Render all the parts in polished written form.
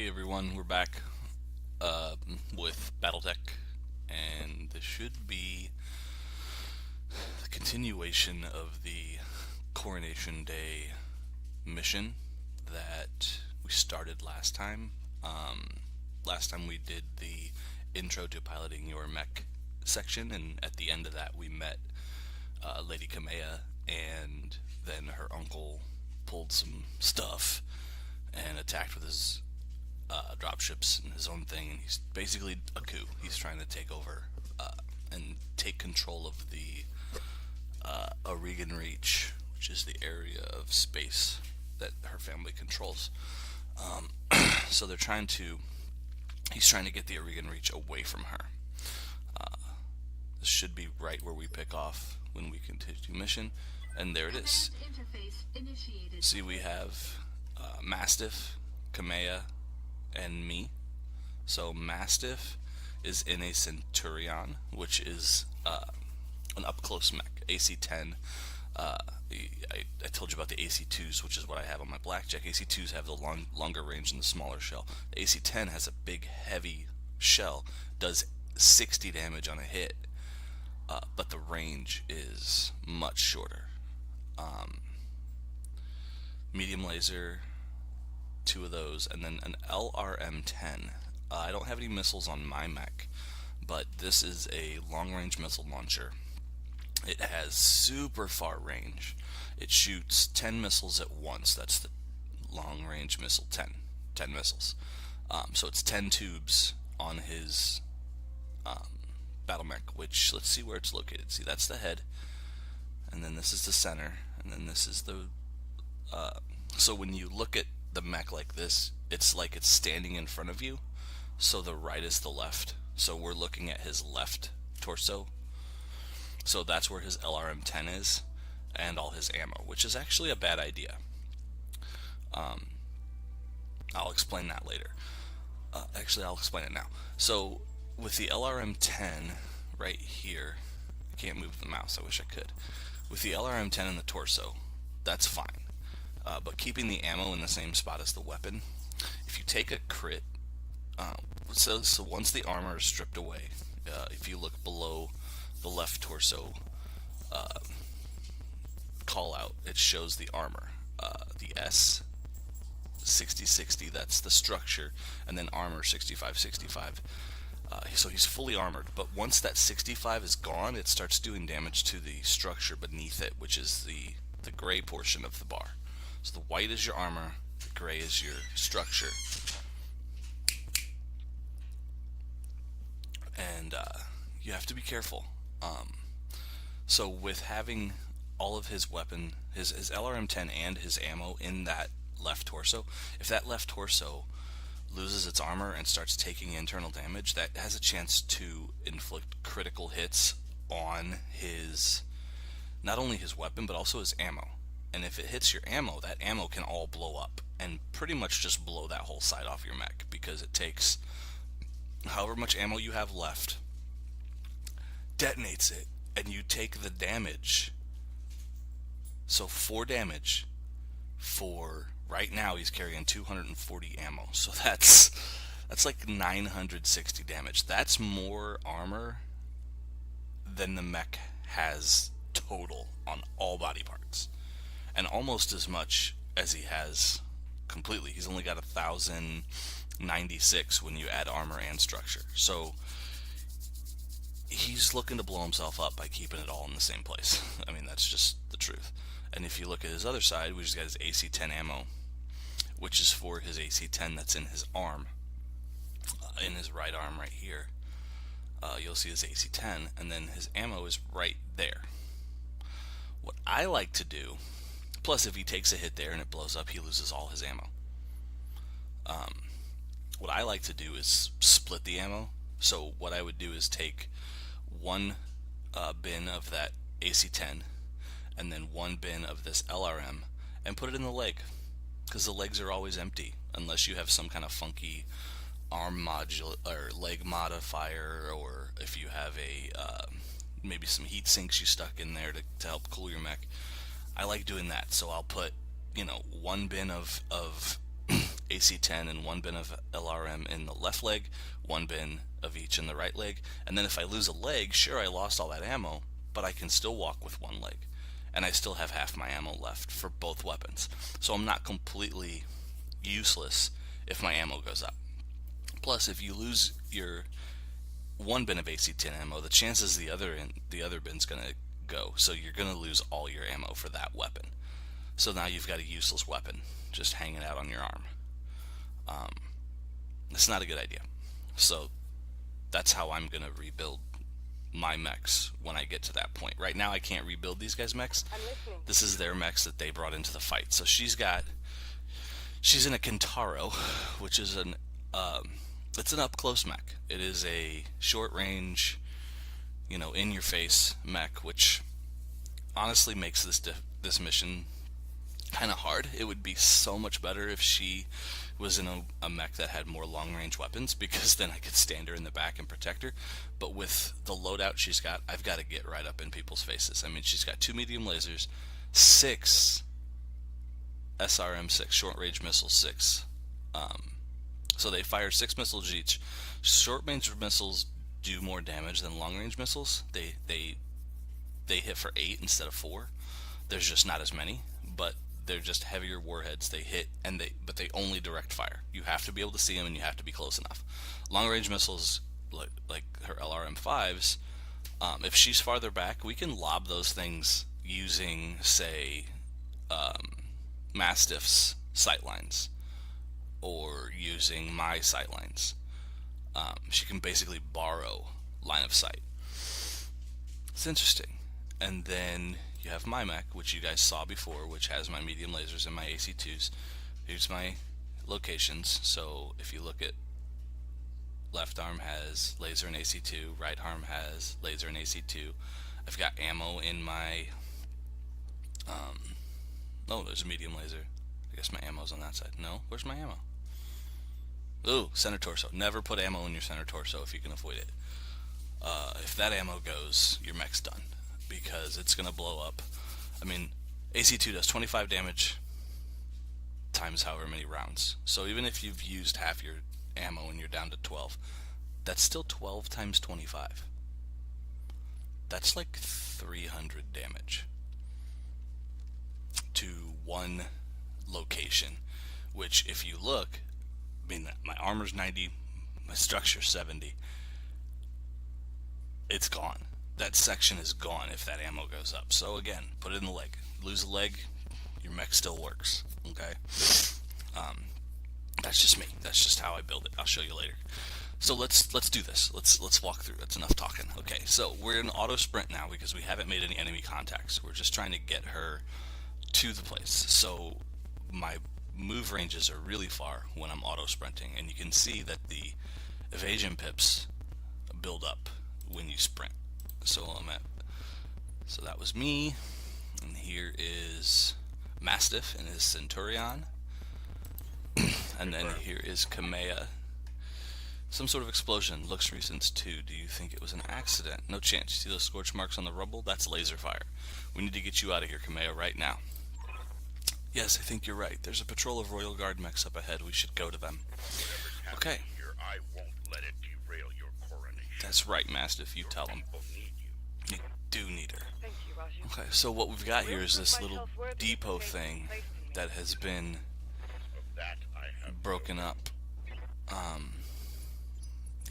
everyone, we're back with Battletech, and this should be the continuation of the Coronation Day mission that we started last time. Last time we did the intro to piloting your mech section, and at the end of that we met Lady Kamea, and then her uncle pulled some stuff and attacked with his dropships and his own thing, and he's basically a coup. He's trying to take over and take control of the Aurigan Reach, which is the area of space that her family controls. So he's trying to get the Aurigan Reach away from her. This should be right where we pick off when we continue mission, and there it is. See, we have Mastiff, Kamea, and me. So Mastiff is in a Centurion, which is an up-close mech, AC-10. I told you about the AC-2s, which is what I have on my Blackjack. AC-2s have the longer range and the smaller shell. The AC-10 has a big, heavy shell, does 60 damage on a hit, but the range is much shorter. Medium laser, 2 of those, and then an LRM-10. I don't have any missiles on my mech, but this is a long-range missile launcher. It has super far range. It shoots 10 missiles at once. That's the long-range missile, 10 missiles. So it's 10 tubes on his battle mech, which, let's see where it's located. See, that's the head, and then this is the center, and then this is the so when you look at the mech like this, it's like it's standing in front of you, so the right is the left. So we're looking at his left torso, so that's where his LRM-10 is, and all his ammo, which is actually a bad idea. I'll explain that later. Actually, I'll explain it now. So with the LRM-10 right here, I can't move the mouse, I wish I could. With the LRM-10 in the torso, that's fine. But keeping the ammo in the same spot as the weapon, if you take a crit, so once the armor is stripped away, if you look below the left torso call out, it shows the armor. The S 6060, that's the structure, and then armor 6565. So he's fully armored, but once that 65 is gone, it starts doing damage to the structure beneath it, which is the gray portion of the bar. So the white is your armor, the gray is your structure. And you have to be careful. So with having all of his weapon, his LRM-10 and his ammo in that left torso, if that left torso loses its armor and starts taking internal damage, that has a chance to inflict critical hits on his, not only his weapon, but also his ammo. And if it hits your ammo, that ammo can all blow up and pretty much just blow that whole side off your mech, because it takes however much ammo you have left, detonates it, and you take the damage. So 4 damage for, right now he's carrying 240 ammo, so that's like 960 damage. That's more armor than the mech has total on all body parts, and almost as much as he has completely. He's only got 1,096 when you add armor and structure. So he's looking to blow himself up by keeping it all in the same place. I mean, that's just the truth. And if you look at his other side, we just got his AC-10 ammo, which is for his AC-10 that's in his arm, in his right arm right here. You'll see his AC-10, and then his ammo is right there. What I like to do, plus if he takes a hit there and it blows up, he loses all his ammo. What I like to do is split the ammo. So what I would do is take one bin of that AC-10 and then one bin of this LRM and put it in the leg, because the legs are always empty unless you have some kind of funky arm module or leg modifier, or if you have a maybe some heat sinks you stuck in there to help cool your mech. I like doing that, so I'll put one bin of AC-10 and 1 bin of LRM in the left leg, 1 bin of each in the right leg. And then if I lose a leg, sure, I lost all that ammo, but I can still walk with 1 leg. And I still have half my ammo left for both weapons. So I'm not completely useless if my ammo goes up. Plus, if you lose your 1 bin of AC-10 ammo, the chances the other bin's gonna go, so you're gonna lose all your ammo for that weapon. So now you've got a useless weapon just hanging out on your arm. It's not a good idea. So that's how I'm gonna rebuild my mechs when I get to that point. Right now I can't rebuild these guys' mechs. This is their mechs that they brought into the fight. So she's in a Kintaro, which is it's an up close mech. It is a short range, in your face mech, which honestly makes this mission kind of hard. It would be so much better if she was in a mech that had more long range weapons, because then I could stand her in the back and protect her. But with the loadout she's got, I've got to get right up in people's faces. I mean, she's got 2 medium lasers, 6 SRM-6 short range missiles, 6. So they fire 6 missiles each. Short range missiles do more damage than long range missiles. They hit for 8 instead of 4. There's just not as many, but they're just heavier warheads. They hit, but they only direct fire. You have to be able to see them, and you have to be close enough. Long range missiles, like her LRM-5s, if she's farther back, we can lob those things using, say, Mastiff's sightlines, or using my sightlines. She can basically borrow line of sight. It's interesting. And then you have my mech, which you guys saw before, which has my medium lasers and my AC-2s. Here's my locations. So if you look at left arm has laser and AC-2, right arm has laser and AC-2. I've got ammo in my oh, there's a medium laser. I guess my ammo's on that side. No, where's my ammo? Ooh, center torso. Never put ammo in your center torso if you can avoid it. If that ammo goes, your mech's done, because it's gonna blow up. I mean, AC-2 does 25 damage times however many rounds. So even if you've used half your ammo and you're down to 12, that's still 12 times 25. That's like 300 damage to one location, which if you look, I mean, my armor's 90, my structure's 70. It's gone. That section is gone if that ammo goes up. So again, put it in the leg. Lose a leg, your mech still works. Okay? That's just me. That's just how I build it. I'll show you later. So let's do this. Let's walk through. That's enough talking. Okay, so we're in auto sprint now because we haven't made any enemy contacts. We're just trying to get her to the place. So my move ranges are really far when I'm auto sprinting, and you can see that the evasion pips build up when you sprint. So that was me, and here is Mastiff and his Centurion, and then here is Kamea. Some sort of explosion. Looks recent too. Do you think it was an accident? No chance. You see those scorch marks on the rubble? That's laser fire. We need to get you out of here, Kamea, right now. Yes, I think you're right. There's a patrol of Royal Guard mechs up ahead. We should go to them. Okay. Here, I won't let it derail your coronation. That's right, Mastiff. You tell them. You do need her. Thank you, Raju. Okay, so what we've got here is this little depot thing that has been Of that I have broken up.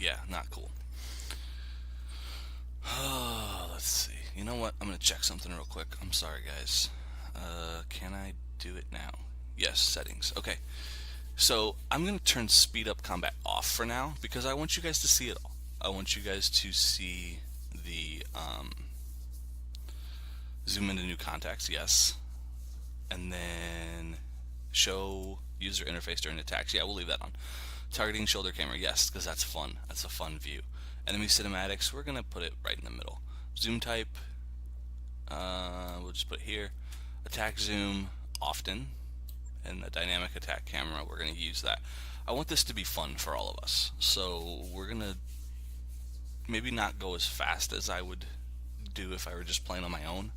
Yeah, not cool. Let's see. You know what? I'm gonna check something real quick. I'm sorry, guys. Can I do it now? Yes, settings. Okay. So I'm gonna turn speed up combat off for now because I want you guys to see it all. I want you guys to see the zoom into new contacts, yes, and then show user interface during attacks. Yeah, we'll leave that on. Targeting shoulder camera, yes, because that's fun. That's a fun view. Enemy cinematics, we're gonna put it right in the middle. Zoom type, we'll just put it here. Attack zoom often, and the dynamic attack camera, we're gonna use that. I want this to be fun for all of us, so we're gonna maybe not go as fast as I would do if I were just playing on my own.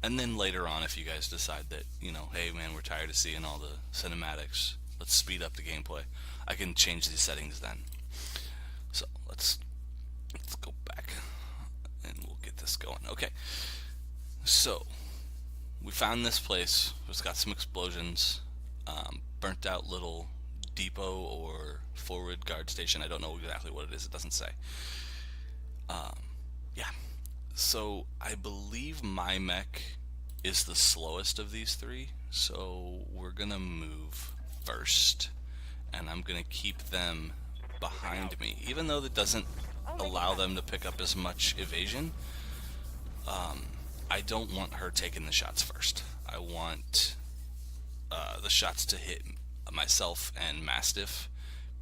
And then later on, if you guys decide that, hey man, we're tired of seeing all the cinematics, let's speed up the gameplay, I can change these settings then. So let's go back and we'll get this going. Okay, so we found this place. It's got some explosions, burnt out little depot or forward guard station. I don't know exactly what it is. It doesn't say. Yeah. So I believe my mech is the slowest of these three. So we're gonna move first, and I'm gonna keep them behind me, even though that doesn't allow them to pick up as much evasion. I don't want her taking the shots first. I want the shots to hit myself and Mastiff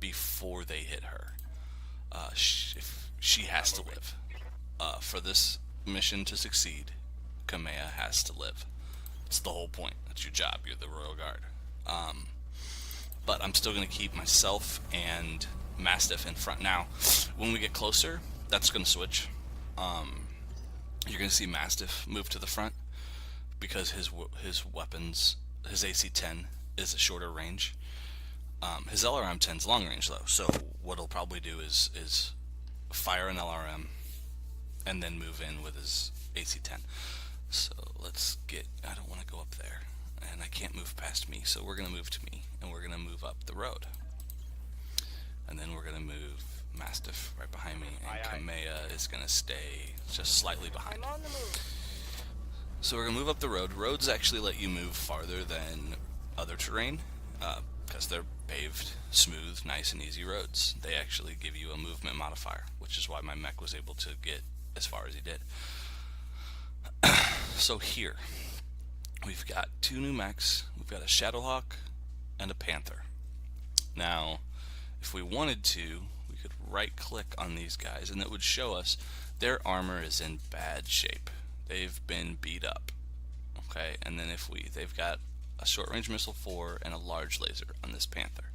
before they hit her. If she has to live. For this mission to succeed, Kamea has to live. It's the whole point. That's your job. You're the Royal Guard. But I'm still going to keep myself and Mastiff in front. Now, when we get closer, that's going to switch. You're going to see Mastiff move to the front because his weapons, his AC-10 is a shorter range. His LRM-10 is long range though, so what he'll probably do is fire an LRM and then move in with his AC-10. So let's get, I don't want to go up there, and I can't move past me, so we're going to move to me, and we're going to move up the road. And then we're going to move Mastiff right behind me, and Kamea is going to stay just slightly behind. I'm on the move. So we're going to move up the road. Roads actually let you move farther than other terrain, because they're paved, smooth, nice and easy roads. They actually give you a movement modifier, which is why my mech was able to get as far as he did. So here, we've got two new mechs. We've got a Shadowhawk and a Panther. Now, if we wanted to, we could right-click on these guys, and it would show us their armor is in bad shape. They've been beat up. Okay, and then they've got a short-range missile 4 and a large laser on this Panther.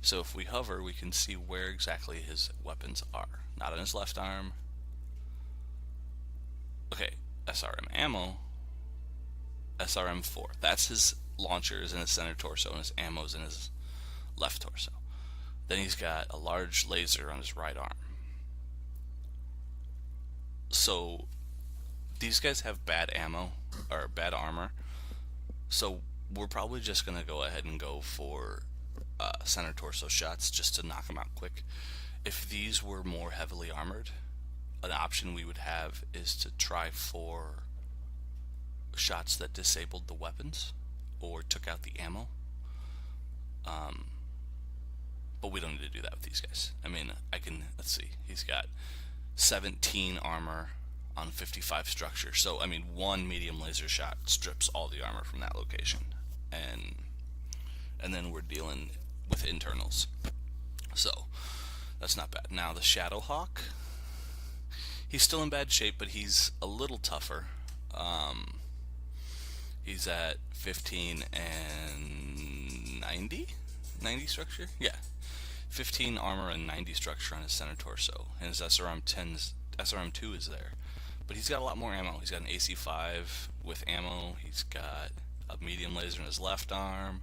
So if we hover, we can see where exactly his weapons are. Not on his left arm. Okay, SRM ammo, SRM 4. That's his launchers in his center torso, and his ammo's in his left torso. Then he's got a large laser on his right arm. So these guys have bad ammo, or bad armor. So we're probably just going to go ahead and go for center torso shots just to knock them out quick. If these were more heavily armored, an option we would have is to try for shots that disabled the weapons or took out the ammo. But we don't need to do that with these guys. I mean, let's see, he's got 17 armor on 55 structure. So, I mean, one medium laser shot strips all the armor from that location. And then we're dealing with internals. So, that's not bad. Now, the Shadowhawk, he's still in bad shape, but he's a little tougher. He's at 15 and 90 structure? Yeah. 15 armor and 90 structure on his center torso. And his SRM2 is there. But he's got a lot more ammo. He's got an AC-5 with ammo. He's got a medium laser in his left arm.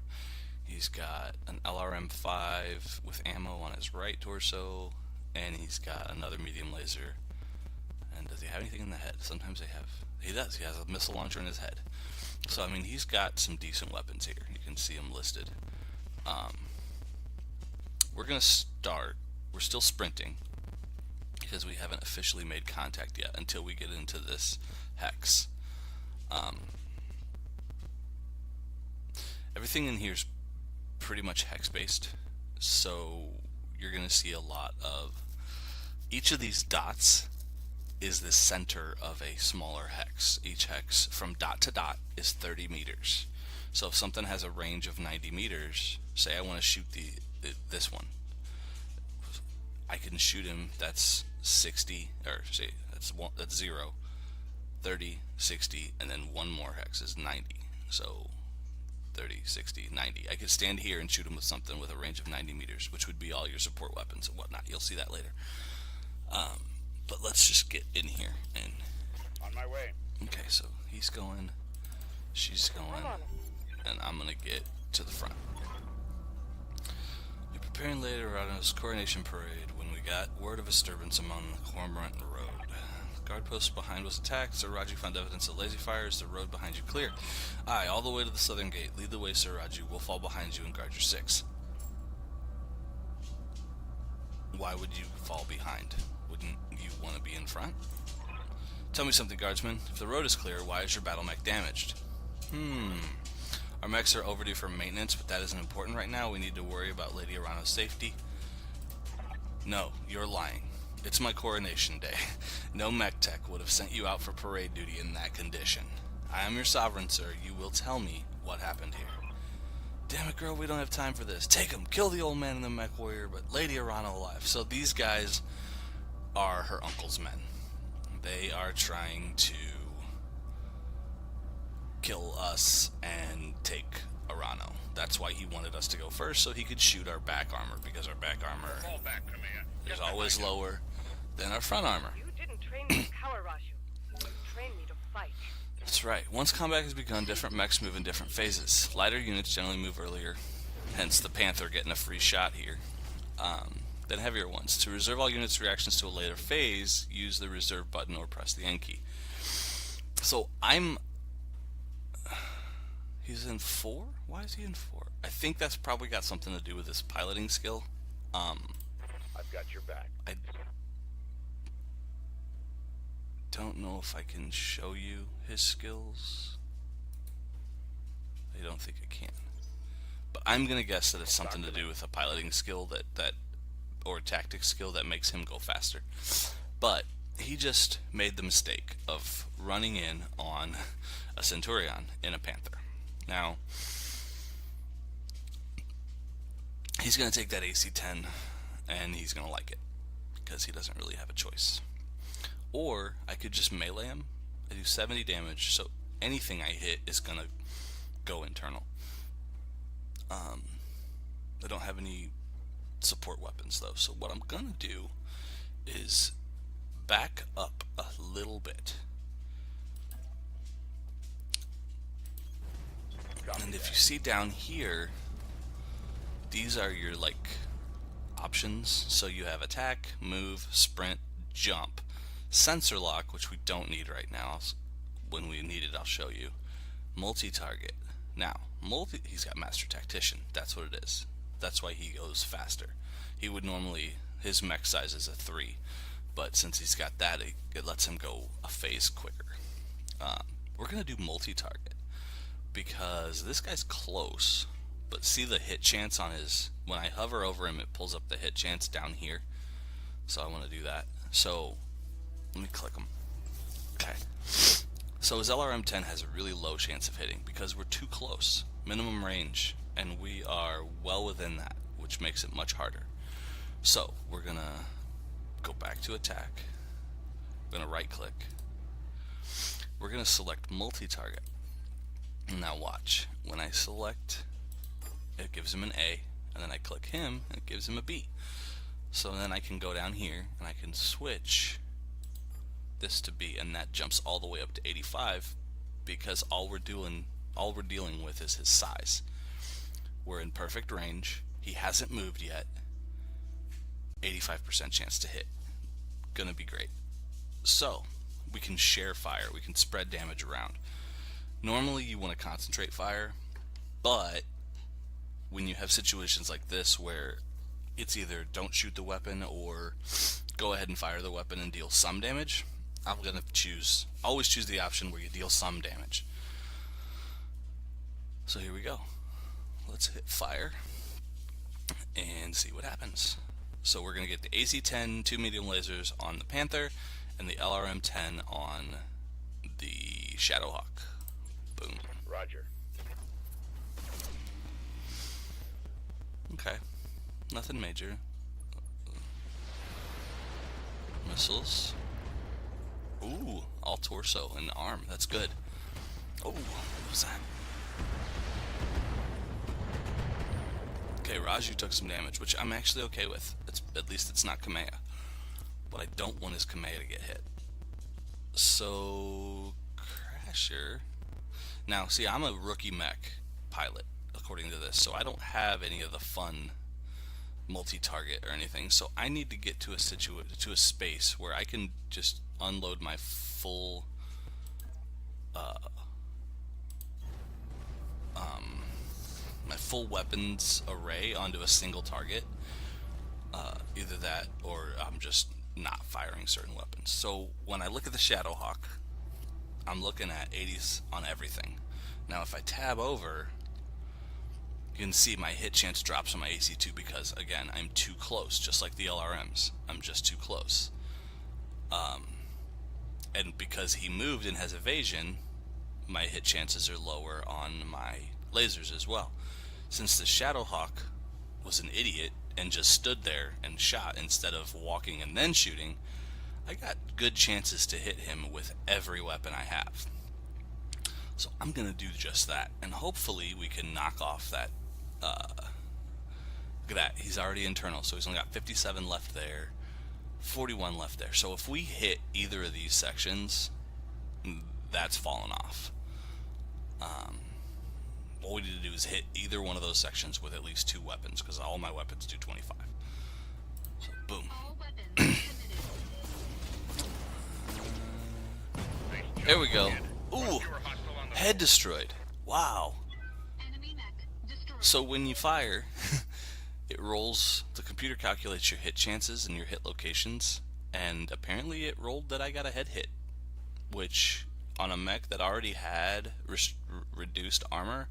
He's got an LRM-5 with ammo on his right torso. And he's got another medium laser. And does he have anything in the head? Sometimes they have. He does. He has a missile launcher in his head. So, I mean, he's got some decent weapons here. You can see them listed. We're going to start. We're still sprinting because we haven't officially made contact yet until we get into this hex. Everything in here is pretty much hex-based. So you're going to see a lot of... Each of these dots is the center of a smaller hex. Each hex from dot to dot is 30 meters. So if something has a range of 90 meters, say I want to shoot this one, I can shoot him. That's 60, or say that's 0, 30, 60, and then one more hex is 90. So 30, 60, 90. I could stand here and shoot him with something with a range of 90 meters, which would be all your support weapons and whatnot. You'll see that later. But let's just get in here and... On my way. Okay, so he's going She's going, and I'm gonna get to the front. You're preparing later Rada's coronation parade when we got word of a disturbance among the Cormorant Road. The guard post behind was attacked. Sir Raji found evidence of lazy fires. The road behind you clear. Aye, all the way to the southern gate. Lead the way, Sir Raji. We'll fall behind you and guard your six. Why would you fall behind? Wouldn't you want to be in front? Tell me something, guardsman. If the road is clear, why is your battle mech damaged? Our mechs are overdue for maintenance, but that isn't important right now. We need to worry about Lady Arano's safety. No, you're lying. It's my coronation day. No mech tech would have sent you out for parade duty in that condition. I am your sovereign, sir. You will tell me what happened here. Damn it, girl, we don't have time for this. Take him. Kill the old man and the mech warrior, but Lady Arano alive. So these guys are her uncle's men. They are trying to kill us and take Arano. That's why he wanted us to go first, so he could shoot our back armor, because our back armor Fall back, Kamea. is always lower than our front armor. You didn't train me to cower, Raju. You trained me to fight. That's right. Once combat has begun, different mechs move in different phases. Lighter units generally move earlier, hence the Panther getting a free shot here, than heavier ones. To reserve all units' reactions to a later phase, use the reserve button or press the N key. So he's in 4? Why is he in 4? I think that's probably got something to do with his piloting skill. I've got your back. I don't know if I can show you his skills. I don't think I can. But I'm going to guess that it's something to do with a piloting skill or tactics skill that makes him go faster. But he just made the mistake of running in on a Centurion in a Panther. Now, he's going to take that AC-10 and he's going to like it because he doesn't really have a choice. Or I could just melee him. I do 70 damage, so anything I hit is going to go internal. I don't have any support weapons though, so what I'm going to do is back up a little bit. And if you see down here, these are your options. So you have attack, move, sprint, jump, sensor lock, which we don't need right now. When we need it, I'll show you. Multi-target. Now, he's got master tactician. That's what it is. That's why he goes faster. He would normally, his mech size is a 3, but since he's got that, it lets him go a phase quicker. We're gonna do multi-target because this guy's close, but see the hit chance on his, when I hover over him, it pulls up the hit chance down here. So I want to do that. So let me click him. Okay. So his LRM-10 has a really low chance of hitting because we're too close. Minimum range, and we are well within that, which makes it much harder. So we're gonna go back to attack. We're gonna right click. We're gonna select multi-target. Now watch. When I select, it gives him an A, and then I click him, and it gives him a B. So then I can go down here, and I can switch this to B, and that jumps all the way up to 85 because all we're dealing with is his size. We're in perfect range. He hasn't moved yet. 85% chance to hit. Gonna be great. So we can share fire. We can spread damage around. Normally you want to concentrate fire, but when you have situations like this where it's either don't shoot the weapon or go ahead and fire the weapon and deal some damage, I'm gonna always choose the option where you deal some damage. So here we go. Let's hit fire and see what happens. So we're gonna get the AC-10 2 medium lasers on the Panther and the LRM-10 on the Shadowhawk. Boom. Roger. Okay. Nothing major. Missiles. Ooh, all torso and arm. That's good. Oh, what was that? Okay, Raju took some damage, which I'm actually okay with. At least it's not Kamea. What I don't want is Kamea to get hit. So, Crasher. Now, see, I'm a rookie mech pilot, according to this, so I don't have any of the fun multi-target or anything. So I need to get to a space where I can just unload my full weapons array onto a single target. Either that, or I'm just not firing certain weapons. So when I look at the Shadowhawk, I'm looking at 80s on everything. Now if I tab over, you can see my hit chance drops on my AC2 because, again, I'm too close, just like the LRMs. I'm just too close. And because he moved and has evasion, my hit chances are lower on my lasers as well. Since the Shadowhawk was an idiot and just stood there and shot instead of walking and then shooting, I got good chances to hit him with every weapon I have. So I'm going to do just that, and hopefully we can knock off that. Look at that, he's already internal, so he's only got 57 left there, 41 left there. So if we hit either of these sections, that's fallen off. All we need to do is hit either one of those sections with at least 2 weapons, because all my weapons do 25. So boom. There we go. Ooh, head destroyed. Wow. So when you fire, it rolls, the computer calculates your hit chances and your hit locations, and apparently it rolled that I got a head hit, which on a mech that already had reduced armor,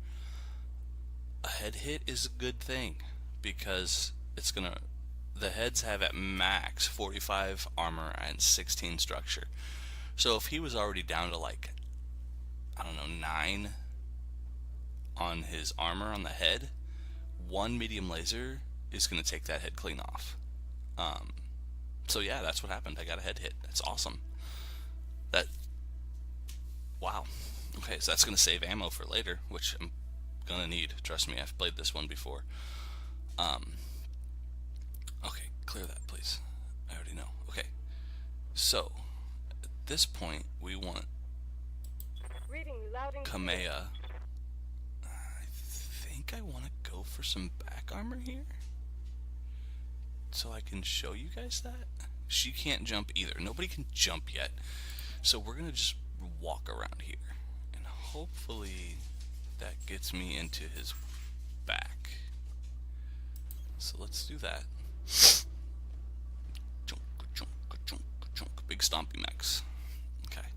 a head hit is a good thing, because it's gonna, the heads have at max 45 armor and 16 structure. So if he was already down to like, I don't know, 9 on his armor on the head, 1 medium laser is going to take that head clean off. So yeah, that's what happened. I got a head hit. That's awesome. Wow. Okay, so that's going to save ammo for later, which I'm going to need. Trust me, I've played this one before. Okay, clear that, please. I already know. Okay, so at this point, we want Kamea. I think I want to go for some back armor here, so I can show you guys that. She can't jump either. Nobody can jump yet. So we're going to just walk around here, and hopefully that gets me into his back. So let's do that. Chunk, chunk, chunk, chunk. Big stompy mechs. Okay.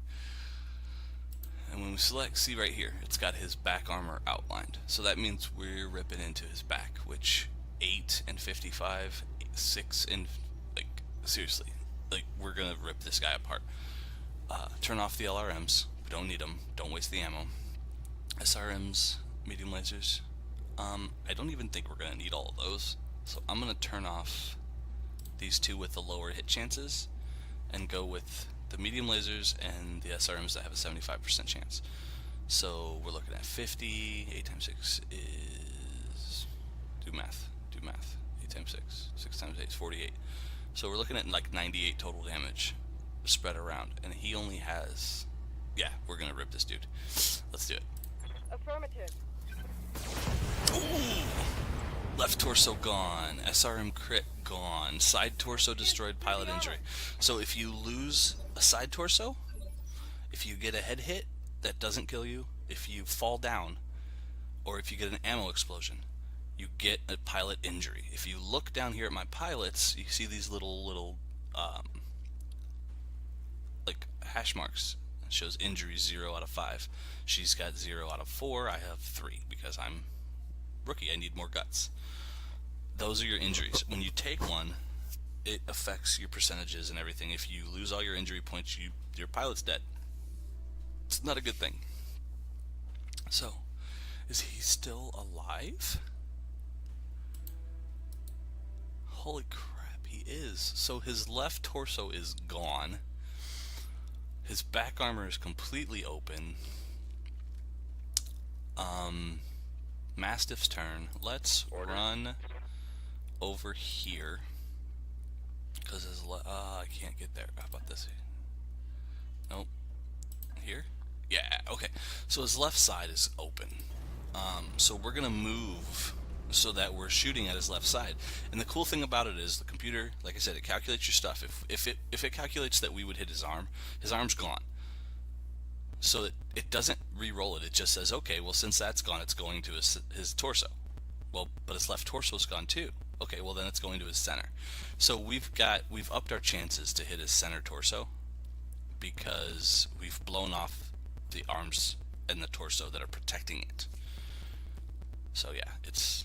And when we select, see right here, it's got his back armor outlined. So that means we're ripping into his back, which 8 and 55, 6 and, like, seriously, like, we're gonna rip this guy apart. Turn off the LRMs. We don't need them. Don't waste the ammo. SRMs, medium lasers. I don't even think we're gonna need all of those. So I'm gonna turn off these 2 with the lower hit chances and go with the medium lasers and the SRMs that have a 75% chance. So we're looking at 50. 8 times 6 is, do math. 8 times 6, 6 times 8 is 48. So we're looking at like 98 total damage spread around, and he only has, yeah, we're gonna rip this dude. Let's do it. Affirmative. Ooh! Left torso gone, SRM crit gone, side torso destroyed, pilot injury. So if you lose a side torso, if you get a head hit that doesn't kill you, if you fall down, or if you get an ammo explosion, you get a pilot injury. If you look down here at my pilots, you see these little like hash marks. It shows injuries 0 out of 5. She's got 0 out of 4. I have 3 because I'm rookie. I need more guts. Those are your injuries. When you take one, it affects your percentages and everything. If you lose all your injury points, your pilot's dead. It's not a good thing. So, is he still alive? Holy crap, he is. So his left torso is gone. His back armor is completely open. Mastiff's turn. Let's run over here. Because his I can't get there. How about this? Nope. Here? Yeah, okay. So his left side is open. So we're gonna move so that we're shooting at his left side. And the cool thing about it is the computer, like I said, it calculates your stuff. If it calculates that we would hit his arm's gone. So it doesn't re-roll it. It just says, okay, well since that's gone, it's going to his torso. Well, but his left torso's gone too. Okay, well then it's going to his center. So we've upped our chances to hit his center torso because we've blown off the arms and the torso that are protecting it. So yeah, it's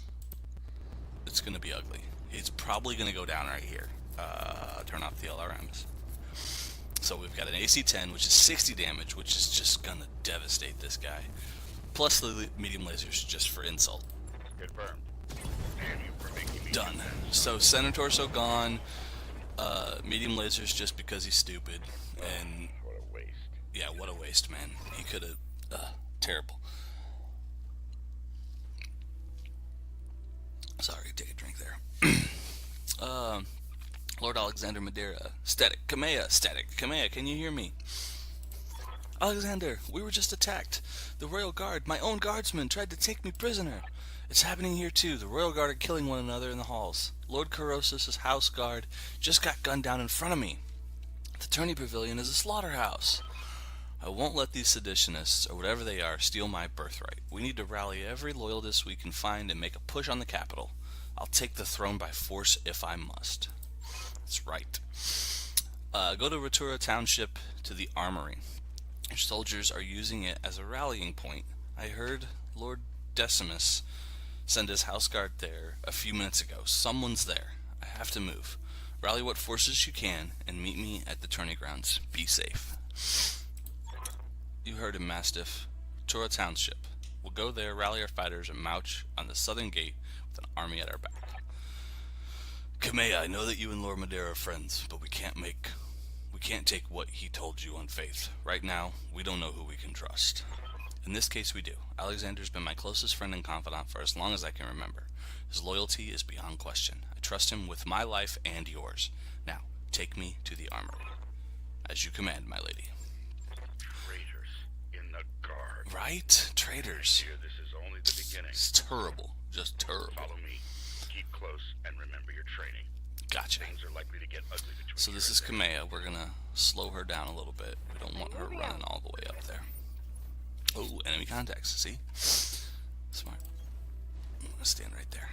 gonna be ugly. He's probably gonna go down right here. Turn off the LRMs. So we've got an AC-10, which is 60 damage, which is just gonna devastate this guy. Plus the medium lasers just for insult. Confirmed. Damn you for making me Done. So center torso gone. Medium lasers just because he's stupid. And What a waste. yeah, what a waste, man. He could have. Terrible. Sorry, take a drink there. Lord Alexander Madeira. Static. Kamea. Static. Kamea, can you hear me? Alexander, we were just attacked. The Royal Guard, my own guardsmen, tried to take me prisoner. It's happening here too. The Royal Guard are killing one another in the halls. Lord Corrosus' house guard just got gunned down in front of me. The tourney pavilion is a slaughterhouse. I won't let these seditionists, or whatever they are, steal my birthright. We need to rally every loyalist we can find and make a push on the capital. I'll take the throne by force if I must. That's right. Go to Ratura Township to the armory. Your soldiers are using it as a rallying point. I heard Lord Decimus send his house guard there a few minutes ago. Someone's there. I have to move. Rally what forces you can and meet me at the tourney grounds. Be safe. You heard him, Mastiff. Ratura Township. We'll go there, rally our fighters, and march on the southern gate with an army at our back. Kamea, I know that you and Lord Madeira are friends, but we can't take what he told you on faith. Right now, we don't know who we can trust. In this case, we do. Alexander's been my closest friend and confidant for as long as I can remember. His loyalty is beyond question. I trust him with my life and yours. Now, take me to the armory. As you command, my lady. Traitors in the guard. Right? Traitors. Here, this is only the beginning. It's terrible. Just terrible. Follow me. Keep close and remember your training. Gotcha. Things are likely to get ugly between So this here is and there. Kamea. We're gonna slow her down a little bit. We don't want her running all the way up there. Oh, enemy contacts. See? Smart. I'm gonna stand right there.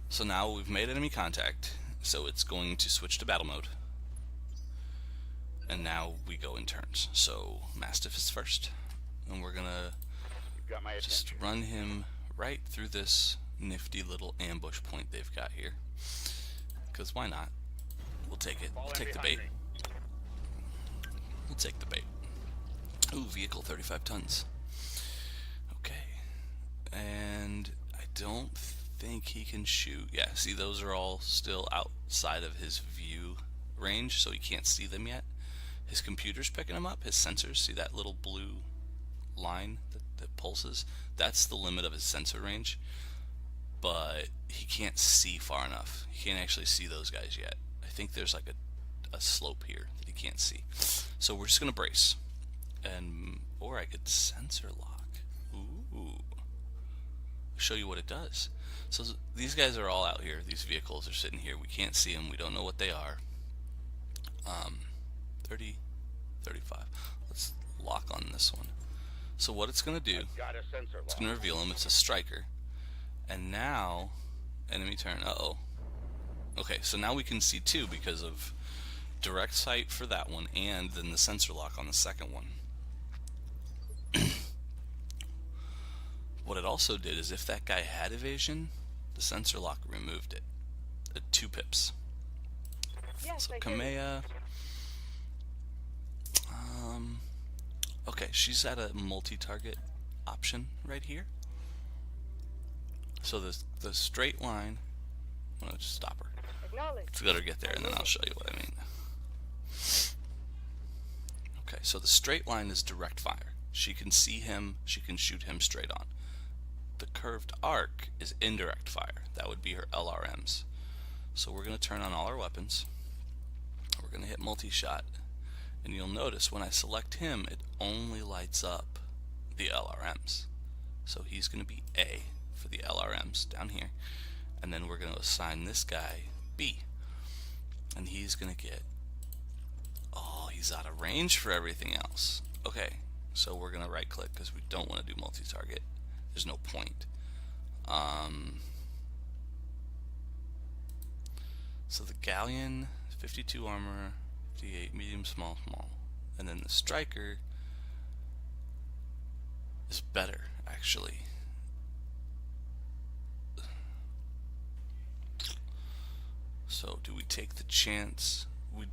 So now we've made enemy contact. So it's going to switch to battle mode. And now we go in turns. So Mastiff is first. And we're gonna You've got my just attention. run him right through this nifty little ambush point they've got here. Because why not? We'll take it. We'll Fall in take the behind bait. me. We'll take the bait. Ooh, vehicle 35 tons. Okay. And I don't think he can shoot. Yeah, see, those are all still outside of his view range, so he can't see them yet. His computer's picking them up. His sensors, see that little blue line that pulses? That's the limit of his sensor range. But he can't see far enough. He can't actually see those guys yet. I think there's like a slope here that he can't see. So we're just gonna brace. Or I could sensor lock. Ooh. Show you what it does. So these guys are all out here. These vehicles are sitting here. We can't see them. We don't know what they are. 30, 35. Let's lock on this one. So what it's gonna do, I've got a sensor it's lock. gonna reveal him. It's a striker. And now, enemy turn. Uh-oh. Okay, so now we can see two because of direct sight for that one and then the sensor lock on the second one. What it also did is if that guy had evasion, the sensor lock removed it. At 2 pips. Yes, So I hear you. Kamea. Okay, she's at a multi-target option right here. So the straight line. I'm gonna just stop her. Acknowledge. Let's let her get there, and then I'll show you what I mean. Okay, so the straight line is direct fire. She can see him. She can shoot him straight on. The curved arc is indirect fire. That would be her LRMs. So we're gonna turn on all our weapons. We're gonna hit multi-shot. And you'll notice when I select him, it only lights up the LRMs. So he's going to be A for the LRMs down here. And then we're going to assign this guy B. And he's going to get... Oh, he's out of range for everything else. Okay, so we're going to right click because we don't want to do multi-target. There's no point. So the Galleon, 52 armor, 58 medium, small, small. And then the Striker is better, actually. So do we take the chance? We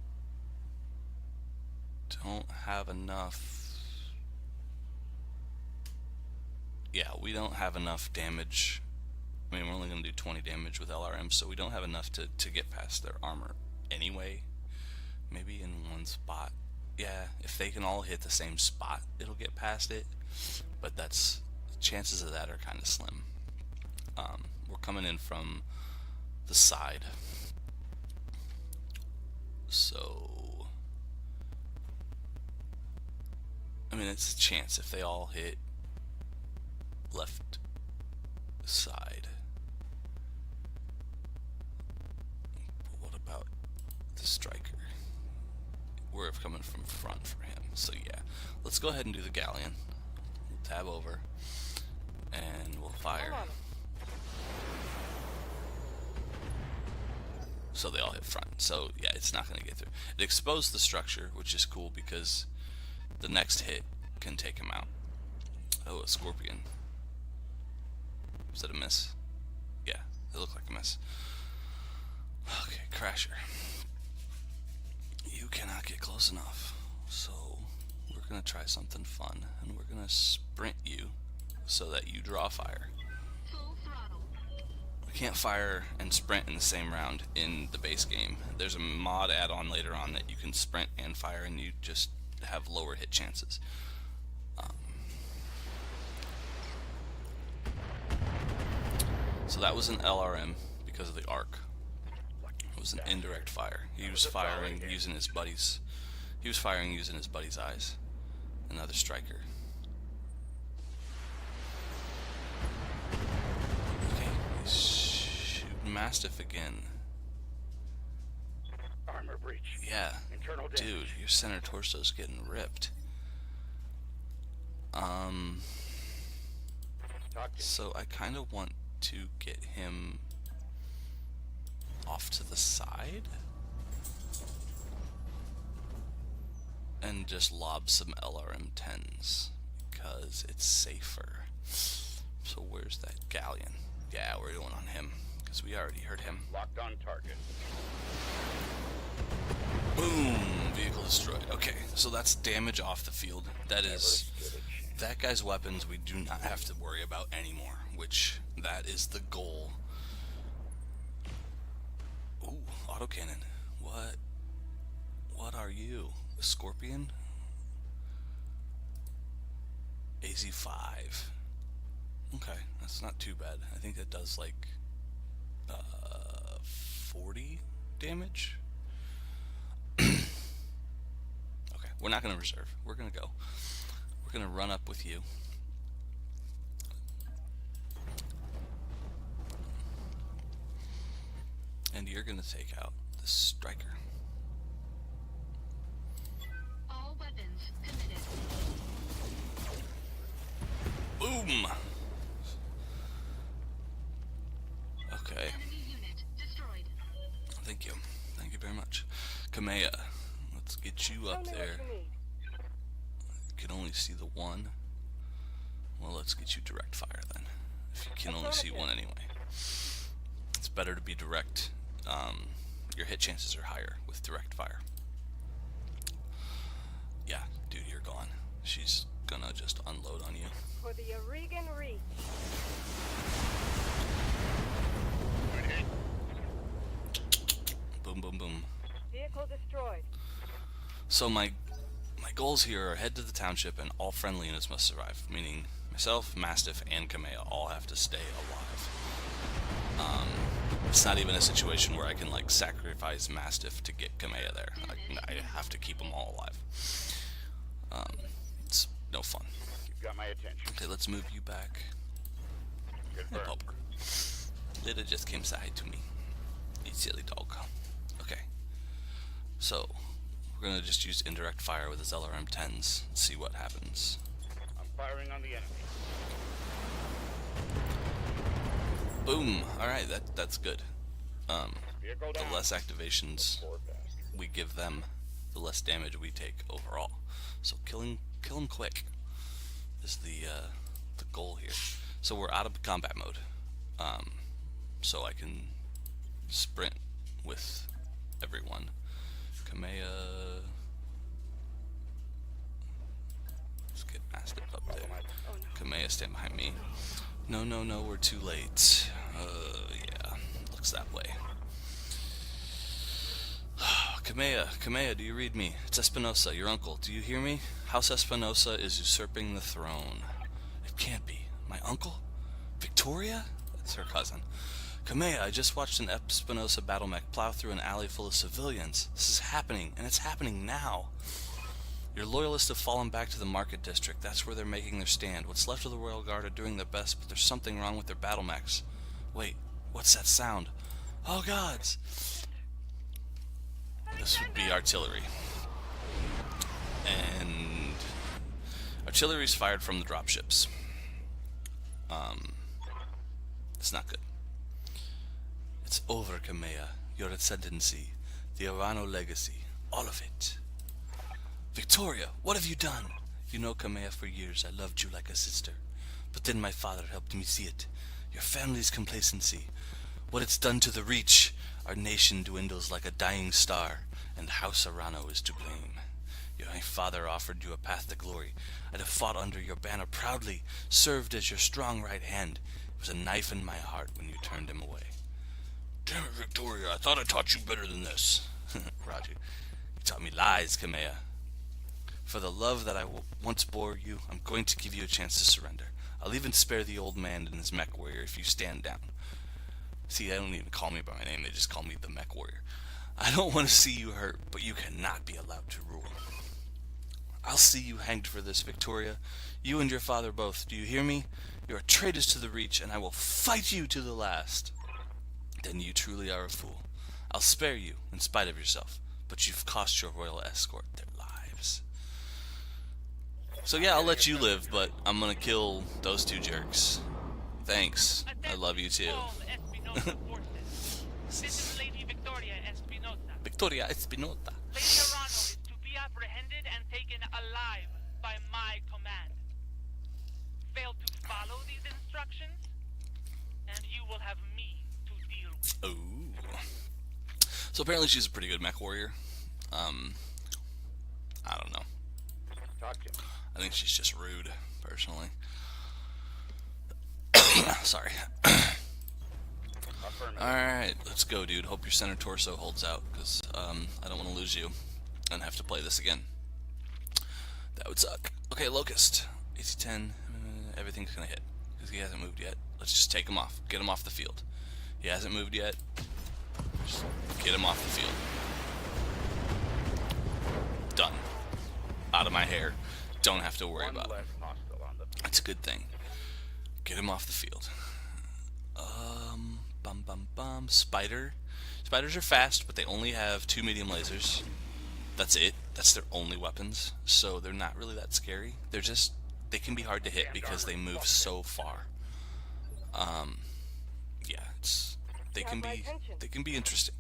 don't have enough. Yeah, we don't have enough damage. I mean, we're only going to do 20 damage with LRM, so we don't have enough to get past their armor anyway. Maybe in one spot. Yeah, if they can all hit the same spot, it'll get past it. But that's... chances of that are kind of slim. We're coming in from the side. So... I mean, it's a chance if they all hit left side. But what about the Striker? We're coming from front for him. So yeah, let's go ahead and do the Galleon. We'll tab over and we'll fire. So they all hit front. So yeah, it's not going to get through. It exposed the structure, which is cool because the next hit can take him out. Oh, a Scorpion. Is that a miss? Yeah, it looked like a miss. Okay, Crasher. You cannot get close enough. So we're going to try something fun. And we're going to sprint you so that you draw fire. We can't fire and sprint in the same round in the base game. There's a mod add-on later on that you can sprint and fire and you just have lower hit chances. So that was an LRM because of the arc. It was an indirect fire. He was firing using his buddies. He was firing using his buddy's eyes. Another Striker. Okay, he's shooting Mastiff again. Armor breach. Yeah, Internal damage. dude, your center torso's getting ripped. So I kind of want to get him off to the side and just lob some LRM 10s because it's safer. So where's that Galleon? Yeah, we're going on him because we already heard him. Locked on target. Boom! Vehicle destroyed. Okay, so that's damage off the field. That is... that guy's weapons we do not have to worry about anymore, which that is the goal. Ooh, autocannon. What are you? A Scorpion? AZ5. Okay, that's not too bad. I think that does like 40 damage. Okay, we're not gonna reserve. We're gonna go. We're gonna run up with you. And you're gonna take out the Striker. All weapons committed. Boom! Okay. Enemy unit destroyed. Thank you. Thank you very much. Kamea, let's get you up there. You can only see the one. Well, let's get you direct fire then. If you can only see one anyway. It's better to be direct. Your hit chances are higher with direct fire. Yeah, dude, you're gone. She's gonna just unload on you. For the Oregon Reach. Boom, boom, boom. Vehicle destroyed. So my goals here are head to the township and all friendly units must survive, meaning myself, Mastiff, and Kamea all have to stay alive. It's not even a situation where I can like sacrifice Mastiff to get Kamea there. I have to keep them all alive. It's no fun. got my attention. Okay, let's move you back. Confirmed. Pop. Lita just came say hi to me. You silly dog. Okay. So, we're gonna just use indirect fire with his LRM-10s and see what happens. I'm firing on the enemy. Boom! Alright, that's good. Vehicle The down. less activations Forward fast. we give them, the less damage we take overall. So kill him quick is the goal here. So we're out of combat mode. So I can sprint with everyone. Kamea, let's get Mastiff up there. Kamea, stand behind me. No, we're too late. Yeah, looks that way. Kamea, do you read me? It's Espinosa, your uncle. Do you hear me? House Espinosa is usurping the throne. It can't be. My uncle? Victoria? That's her cousin. Kamea, I just watched an Espinosa battlemech plow through an alley full of civilians. This is happening, and it's happening now. Your loyalists have fallen back to the market district. That's where they're making their stand. What's left of the Royal Guard are doing their best, but there's something wrong with their battlemechs. Wait, what's that sound? Oh gods! This would be artillery. And artillery is fired from the dropships. It's not good. It's over, Kamea. Your ascendancy, the Arano legacy, all of it. Victoria, what have you done? You know, Kamea, for years I loved you like a sister. But then my father helped me see it. Your family's complacency. What it's done to the Reach. Our nation dwindles like a dying star, and House Arano is to blame. Your father offered you a path to glory. I'd have fought under your banner proudly, served as your strong right hand. It was a knife in my heart when you turned him away. Damn it, Victoria, I thought I taught you better than this. Roger, you taught me lies, Kamea. For the love that I once bore you, I'm going to give you a chance to surrender. I'll even spare the old man and his mech warrior if you stand down. See, they don't even call me by my name, they just call me the mech warrior. I don't want to see you hurt, but you cannot be allowed to rule. I'll see you hanged for this, Victoria. You and your father both. Do you hear me? You are traitors to the Reach, and I will fight you to the last. Then you truly are a fool. I'll spare you, in spite of yourself, but you've cost your royal escort their lives. So yeah, I'll let you live, but I'm gonna kill those two jerks. Thanks. I love you too. All Espinosa forces. This is Lady Victoria Espinosa. Victoria Espinosa. Lady Arano is to be apprehended and taken alive by my command. Fail to follow these instructions, and you will have me to deal with. Ooh. So apparently she's a pretty good mech warrior. I don't know. Talk to me. I think she's just rude, personally. Sorry. Affirmative. Alright, let's go, dude. Hope your center torso holds out, because I don't want to lose you and have to play this again. That would suck. Okay, Locust. AC-10. Everything's going to hit, because he hasn't moved yet. Let's just take him off. Get him off the field. He hasn't moved yet. Just get him off the field. Done. Out of my hair. Don't have to worry One about it. less hostile on the That's a good thing. Get him off the field. Spider. Spiders are fast, but they only have 2 medium lasers. That's it. That's their only weapons. So they're not really that scary. They can be hard to hit because they move so far. Yeah, they can be interesting.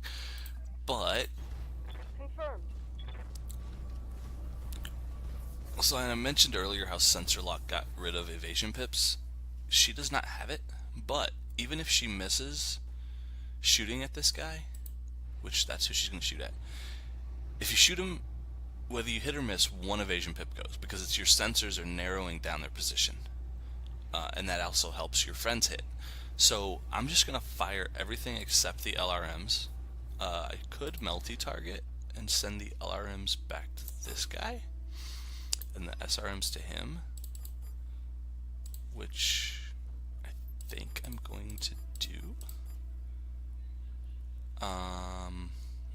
But Confirmed. so I mentioned earlier how Sensor Lock got rid of evasion pips. She does not have it, but even if she misses shooting at this guy, which that's who she's going to shoot at, if you shoot him, whether you hit or miss, one evasion pip goes, because it's your sensors are narrowing down their position. And that also helps your friends hit. So I'm just going to fire everything except the LRMs. I could multi-target and send the LRMs back to this guy, and the SRMs to him, which I think I'm going to do.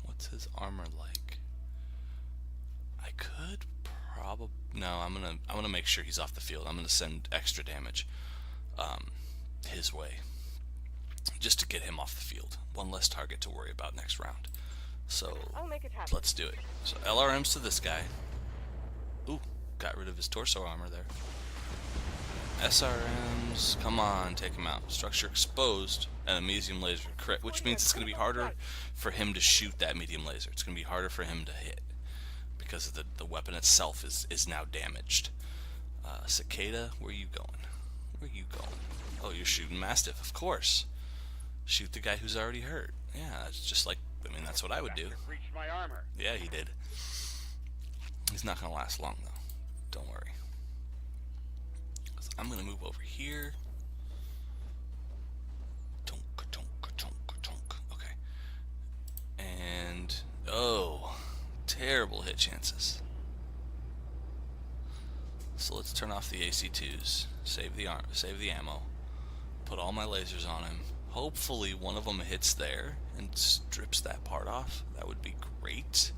What's his armor like? I could probably no. I'm gonna make sure he's off the field. I'm gonna send extra damage his way, just to get him off the field. One less target to worry about next round. So I'll make it happen. let's do it. So LRMs to this guy. Ooh, got rid of his torso armor there. SRMs, come on, take him out. Structure exposed and a medium laser crit, which means it's going to be harder for him to shoot that medium laser. It's going to be harder for him to hit because the weapon itself is now damaged. Cicada, where are you going? Where are you going? Oh, you're shooting Mastiff, of course. Shoot the guy who's already hurt. Yeah, it's just like, I mean, that's what I would do. Breached my armor. Yeah, he did. He's not going to last long, though. Don't worry. I'm going to move over here. Tonk, tonk, tonk, tonk. Okay. And, oh, terrible hit chances. So let's turn off the AC2s. Save the ammo. Put all my lasers on him. Hopefully one of them hits there and strips that part off. That would be great.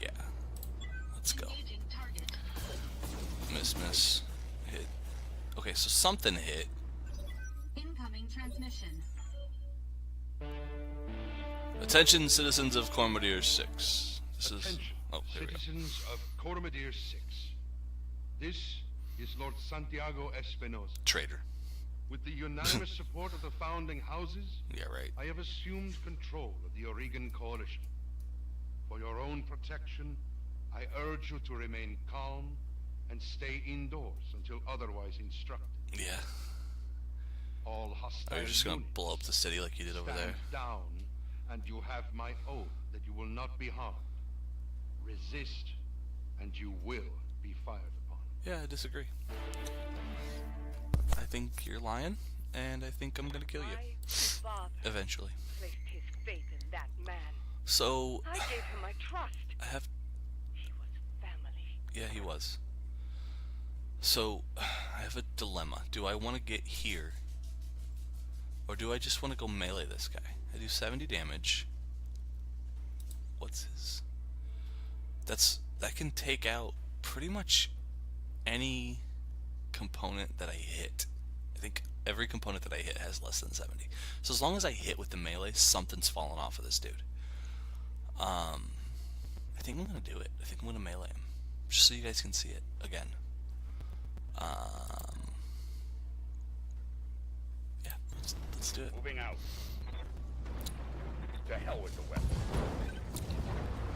Yeah. Let's go. Engaging target. Miss. Hit. Okay, so something hit. Incoming transmission. Attention, citizens of Cormadier 6. This is... Attention, Oh, here we go. citizens of Cormadier 6. This is Lord Santiago Espinosa. Traitor. With the unanimous support of the founding houses, Yeah, right. I have assumed control of the Oregon Coalition. For your own protection, I urge you to remain calm and stay indoors until otherwise instructed. Yeah. All hostile Oh, you're just gonna units blow up the city like you did over stand there? down, and you have my oath that you will not be harmed. Resist, and you will be fired upon. Yeah, I disagree. I think you're lying, and I think I'm gonna kill you. My father Eventually. placed his faith in that man. So, I gave him my trust. I have... He was family. Yeah, he was. So, I have a dilemma. Do I want to get here? Or do I just want to go melee this guy? I do 70 damage. What's his... That can take out pretty much any component that I hit. I think every component that I hit has less than 70. So as long as I hit with the melee, something's falling off of this dude. I think I'm going to do it. I think I'm going to melee him. Just so you guys can see it again. Yeah, let's do it. Moving out. To hell with the weapon.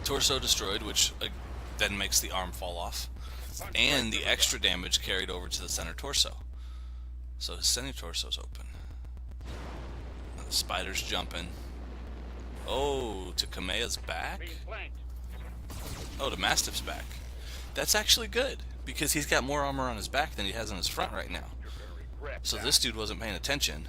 Torso destroyed, which then makes the arm fall off. And the extra damage carried over to the center torso. So his center torso's open. The spider's jumping. Oh, to Kamea's back? Being flanked. Oh, to Mastiff's back. That's actually good, because he's got more armor on his back than he has on his front right now. You're gonna regret So that. this dude wasn't paying attention.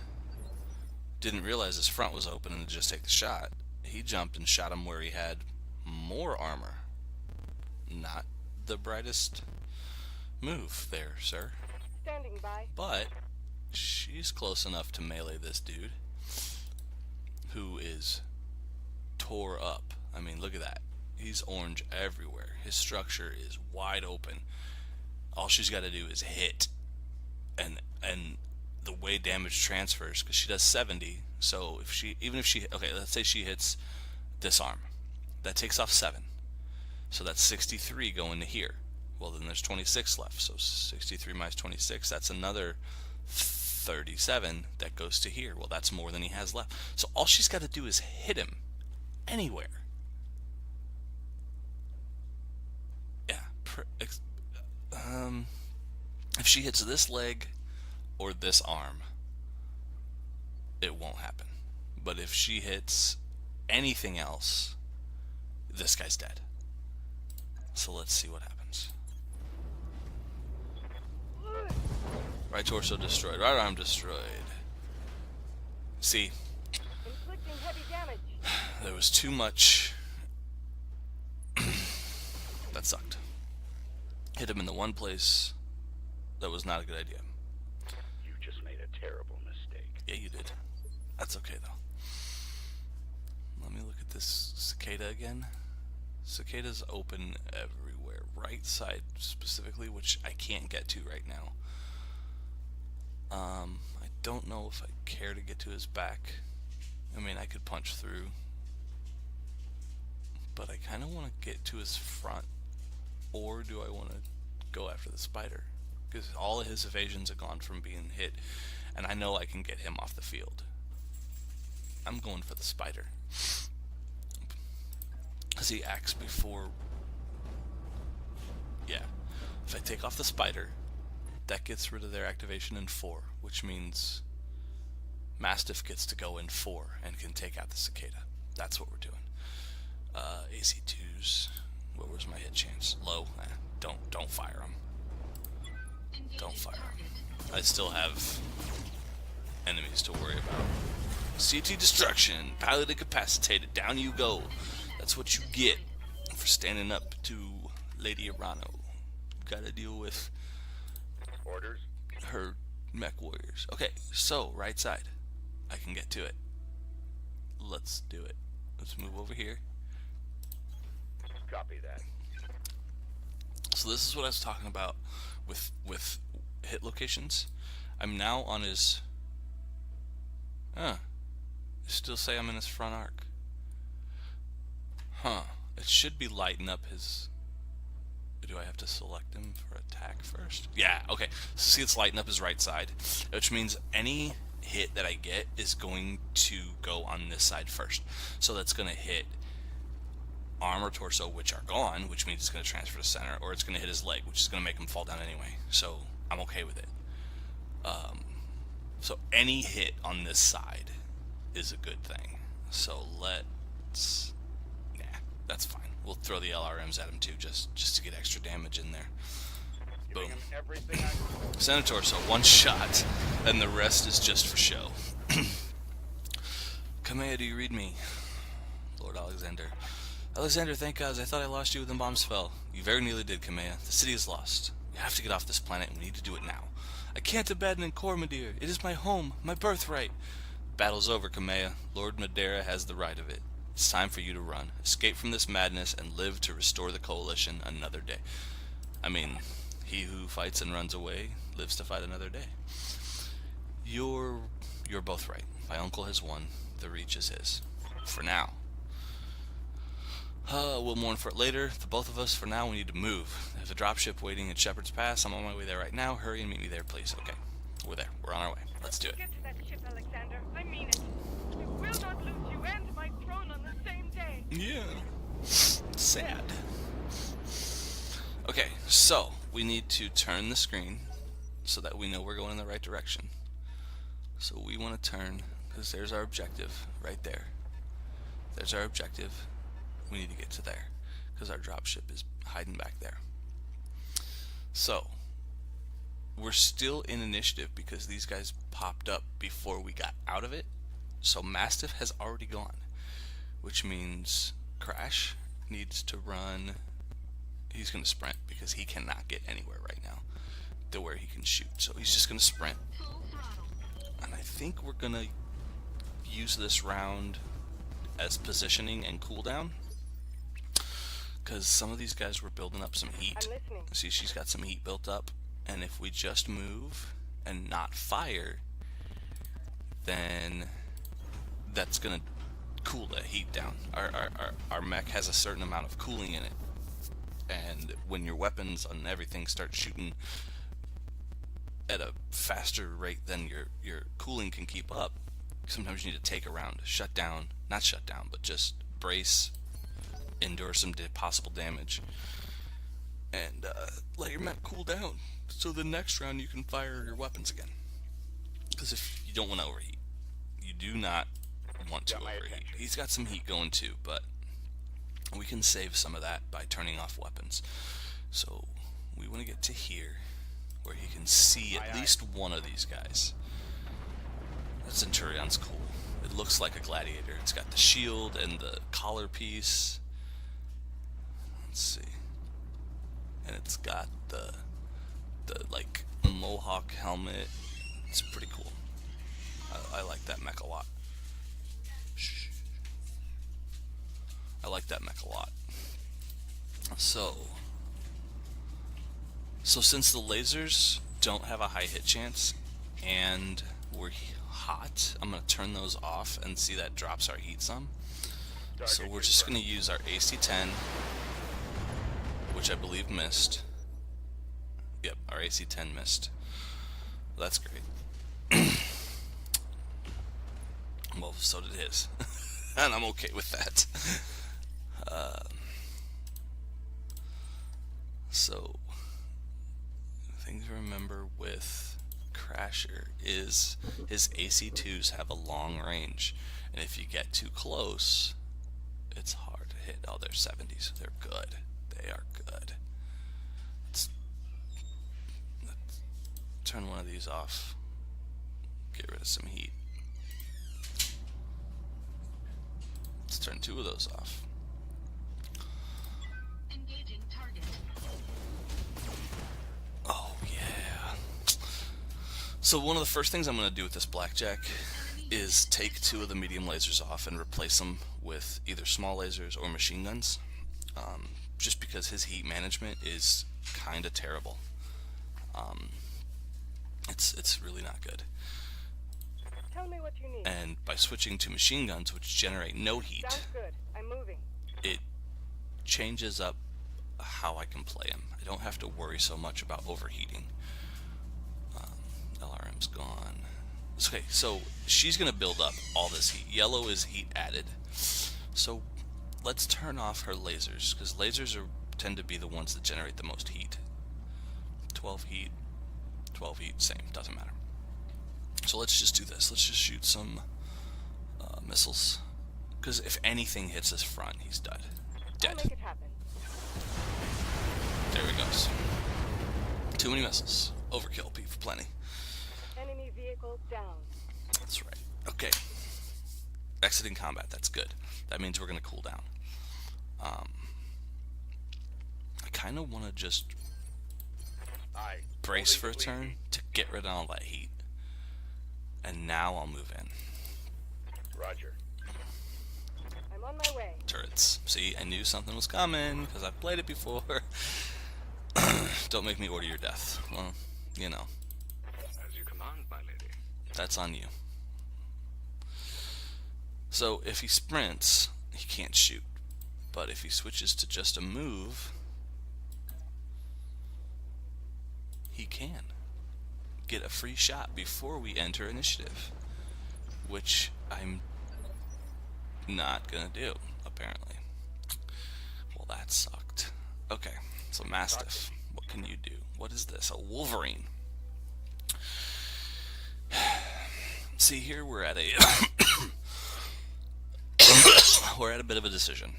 Didn't realize his front was open and to just take the shot. He jumped and shot him where he had more armor. Not the brightest move there, sir. Standing by. But she's close enough to melee this dude, who is tore up. I mean, look at that. He's orange everywhere. His structure is wide open. All she's got to do is hit, and the way damage transfers, because she does 70. So if she, okay, let's say she hits this arm, that takes off 7. So that's 63 going to here. Well, then there's 26 left. So 63 minus 26, that's another 37 that goes to here. Well, that's more than he has left. So all she's got to do is hit him anywhere. Yeah. If she hits this leg or this arm, it won't happen. But if she hits anything else, this guy's dead. So let's see what happens. Right torso destroyed. Right arm destroyed. See, Inflicting heavy damage. there was too much. That sucked. Hit him in the one place that was not a good idea. You just made a terrible mistake. Yeah, you did. That's okay, though. Let me look at this cicada again. Cicada's open everywhere right side specifically, which I can't get to right now. I don't know if I care to get to his back. I mean, I could punch through, but I kind of want to get to his front. Or do I want to go after the spider? Because all of his evasions are gone from being hit, and I know I can get him off the field. I'm going for the spider. Because he acts before... Yeah. If I take off the spider, that gets rid of their activation in 4, which means Mastiff gets to go in 4 and can take out the cicada. That's what we're doing. AC2s. What was my hit chance? Low. Don't fire him. Don't fire him. I still have enemies to worry about. CT destruction. Pilot incapacitated. Down you go. That's what you get for standing up to Lady Arano. Gotta deal with Orders? her mech warriors. Okay, so right side. I can get to it. Let's do it. Let's move over here. Copy that. So this is what I was talking about with hit locations. I'm now on his... Still say I'm in his front arc. It should be lighting up his... Do I have to select him for attack first? Yeah, okay. See, it's lighting up his right side, which means any hit that I get is going to go on this side first. So that's going to hit arm or torso, which are gone, which means it's going to transfer to center, or it's going to hit his leg, which is going to make him fall down anyway. So I'm okay with it. So any hit on this side is a good thing. So let's... Nah, that's fine. We'll throw the LRMs at him too, just to get extra damage in there. Boom. Giving him everything I... Center torso, one shot, and the rest is just for show. Kamea, do you read me? Lord Alexander. Alexander, thank gods, I thought I lost you when the bombs fell. You very nearly did, Kamea. The city is lost. We have to get off this planet, and we need to do it now. I can't abandon Cormadir. It is my home, my birthright. Battle's over, Kamea. Lord Madeira has the right of it. It's time for you to run. Escape from this madness and live to restore the coalition another day. I mean, he who fights and runs away lives to fight another day. You're both right. My uncle has won. The reach is his. For now. We'll mourn for it later. The both of us, for now, we need to move. There's a dropship waiting at Shepherd's Pass. I'm on my way there right now. Hurry and meet me there, please. Okay. We're there. We're on our way. Let's do it. Get to that ship, Alexander. I mean it. We will not lose you and my throne on the same day. Yeah. Sad. Okay, so we need to turn the screen so that we know we're going in the right direction. So we want to turn, because there's our objective right there. There's our objective. We need to get to there, because our dropship is hiding back there. So, we're still in initiative because these guys popped up before we got out of it. So Mastiff has already gone, which means Crash needs to run. He's going to sprint because he cannot get anywhere right now to where he can shoot. So he's just going to sprint. And I think we're going to use this round as positioning and cooldown, because some of these guys were building up some heat. I'm listening. See, she's got some heat built up, and if we just move and not fire, then that's gonna cool the heat down. Our mech has a certain amount of cooling in it, and when your weapons and everything start shooting at a faster rate than your cooling can keep up, sometimes you need to take a round, not shut down, but just brace, endure some possible damage, and let your mech cool down, so the next round you can fire your weapons again. Because if you don't want to overheat, you do not want to overheat. He's got some heat going too, but we can save some of that by turning off weapons. So we want to get to here, where he can see at least one of these guys. That Centurion's cool. It looks like a gladiator. It's got the shield and the collar piece. Let's see. And it's got the like mohawk helmet. It's pretty cool. I like that mech a lot. Shh. I like that mech a lot. So So since the lasers don't have a high hit chance and we're hot, I'm going to turn those off and see that drops our heat some. So we're just going to use our AC-10, which I believe missed. Yep, our AC-10 missed. Well, that's great. Well, so did his. And I'm okay with that. So, the thing to remember with Crasher is his AC-2s have a long range. And if you get too close, it's hard to hit. Oh, they're 70s. They're good. They are good. Let's turn one of these off. Get rid of some heat. Let's turn two of those off. Engaging target. Oh, yeah. So one of the first things I'm going to do with this blackjack is take two of the medium lasers off and replace them with either small lasers or machine guns, just because his heat management is kind of terrible. It's really not good. Tell me what you need. And by switching to machine guns, which generate no heat, Sounds good. I'm moving. it changes up how I can play him. I don't have to worry so much about overheating. LRM's gone. Okay, so she's going to build up all this heat. Yellow is heat added. So let's turn off her lasers, because lasers tend to be the ones that generate the most heat. 12 heat, 12 heat, same, doesn't matter. So let's just do this. Let's just shoot some missiles, because if anything hits his front, he's dead. I'll make it happen. There he goes. Too many missiles. Overkill, P for plenty. Enemy vehicle down. That's right. Okay. Exiting combat. That's good. That means we're going to cool down. I kind of want to just brace for a turn to get rid of all that heat. And now I'll move in. Roger. I'm on my way. Turrets. See, I knew something was coming because I've played it before. Don't make me order your death. Well, you know. As you command, my lady. That's on you. So if he sprints, he can't shoot. But if he switches to just a move, he can get a free shot before we enter initiative, which I'm not gonna do, apparently. Well, that sucked. Okay, so Mastiff, what can you do? What is this? A Wolverine. See, here we're at a we're at a bit of a decision.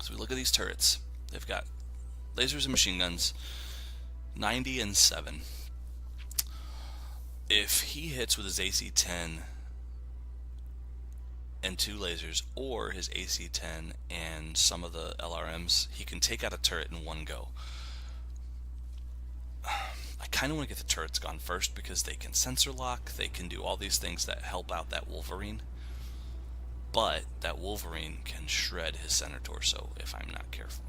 So we look at these turrets. They've got lasers and machine guns, 90 and 7. If he hits with his AC-10 and 2 lasers, or his AC-10 and some of the LRMs, he can take out a turret in one go. I kind of want to get the turrets gone first because they can sensor lock, they can do all these things that help out that Wolverine. But that Wolverine can shred his center torso if I'm not careful.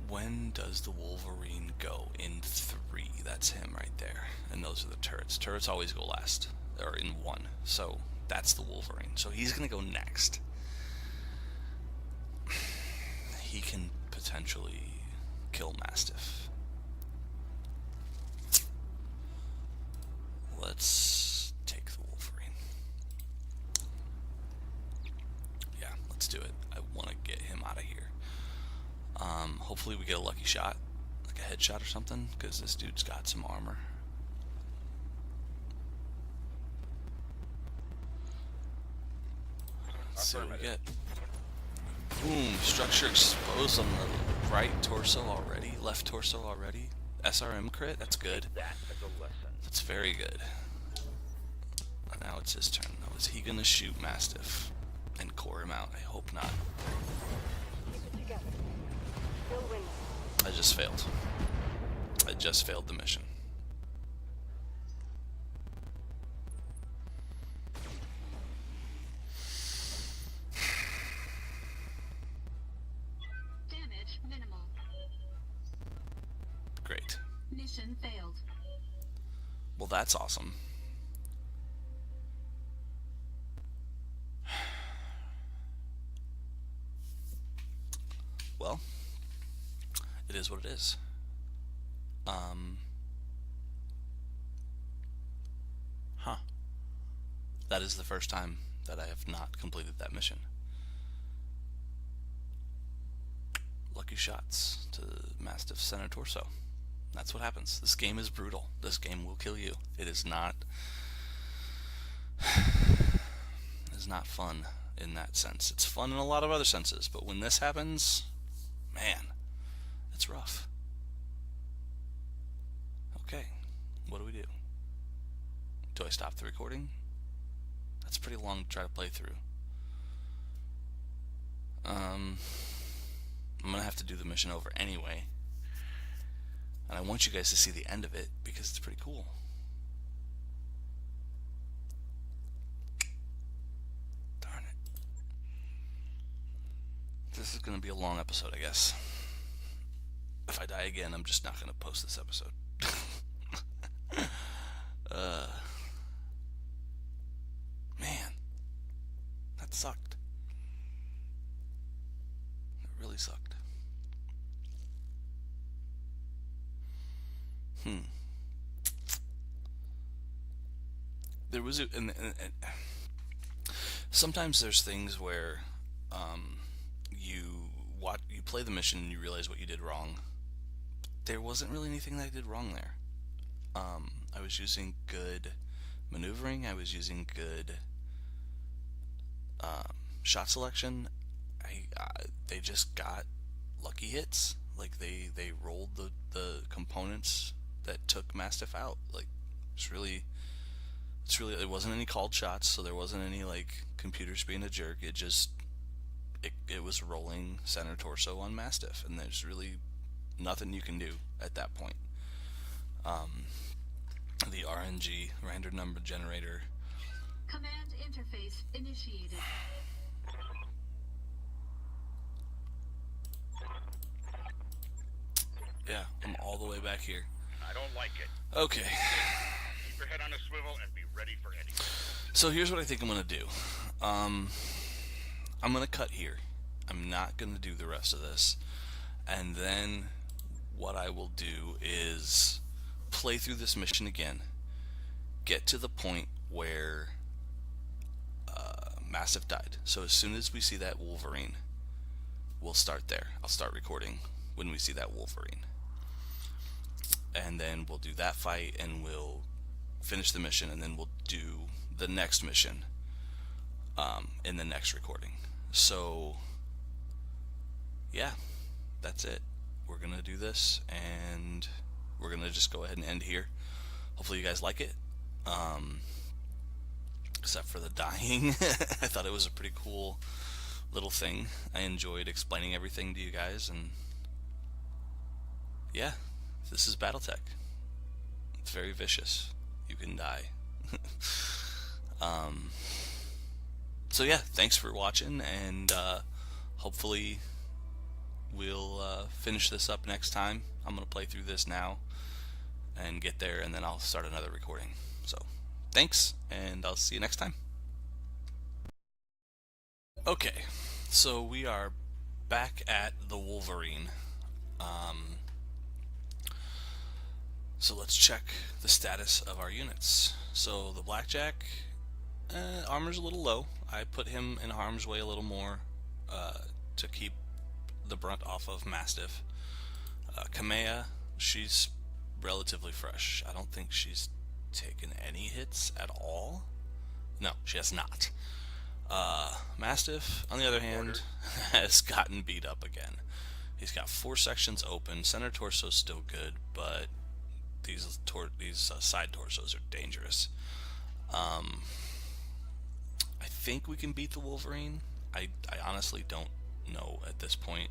When does the Wolverine go? In 3. That's him right there. And those are the turrets. Turrets always go last. Or in 1. So that's the Wolverine. So he's going to go next. He can potentially kill Mastiff. Let's take the Wolverine. Yeah, let's do it. I want to get him out of here. Hopefully we get a lucky shot, like a headshot or something, because this dude's got some armor. Let's see what we get. Boom, structure exposed on the right torso already, left torso already. SRM crit, that's good. That is a lesson. That's very good. Now it's his turn though. Is he gonna shoot Mastiff and core him out? I hope not. Keep it together. Still winning. I just failed. I just failed the mission. Damage minimal. Mission failed. Well, that's awesome. Well, it is what it is. Huh. That is the first time that I have not completed that mission. Lucky shots to Mastiff's center torso. That's what happens. This game is brutal. This game will kill you. It is not fun in that sense. It's fun in a lot of other senses, but when this happens, man, it's rough. Okay, what do we do? Do I stop the recording? That's pretty long to try to play through. I'm gonna have to do the mission over anyway. And I want you guys to see the end of it because it's pretty cool. Darn it. This is gonna be a long episode, I guess. If I die again, I'm just not gonna post this episode. Man, that sucked. It really sucked. There was sometimes there's things where you play the mission and you realize what you did wrong. There wasn't really anything that I did wrong there. I was using good maneuvering. I was using good shot selection. They just got lucky hits. Like they rolled the components that took Mastiff out. Like it's really it wasn't any called shots, so there wasn't any like computers being a jerk. It was rolling center torso on Mastiff, and there's really nothing you can do at that point. The RNG, random number generator. Command interface initiated. Yeah, I'm all the way back here. I don't like it. Okay. Keep your head on a swivel and be ready for anything. So here's what I think I'm going to do. I'm going to cut here. I'm not going to do the rest of this. And then what I will do is play through this mission again. Get to the point where Mastiff died. So as soon as we see that Wolverine, we'll start there. I'll start recording when we see that Wolverine. And then we'll do that fight and we'll finish the mission, and then we'll do the next mission in the next recording. So yeah, that's it. We're gonna do this and we're gonna just go ahead and end here. Hopefully you guys like it, except for the dying. I thought it was a pretty cool little thing. I enjoyed explaining everything to you guys, and yeah, this is Battletech. It's very vicious. You can die. So yeah, thanks for watching, and hopefully we'll finish this up next time. I'm gonna play through this now and get there, and then I'll start another recording. So thanks, and I'll see you next time. Okay, so we are back at the Wolverine. So let's check the status of our units. So the Blackjack, armor's a little low. I put him in harm's way a little more to keep the brunt off of Mastiff. Kamea, she's relatively fresh. I don't think she's taken any hits at all. No, she has not. Mastiff, on the other hand, has gotten beat up again. He's got 4 sections open. Center torso's still good, but these side torsos are dangerous. I think we can beat the Wolverine. I honestly don't know at this point.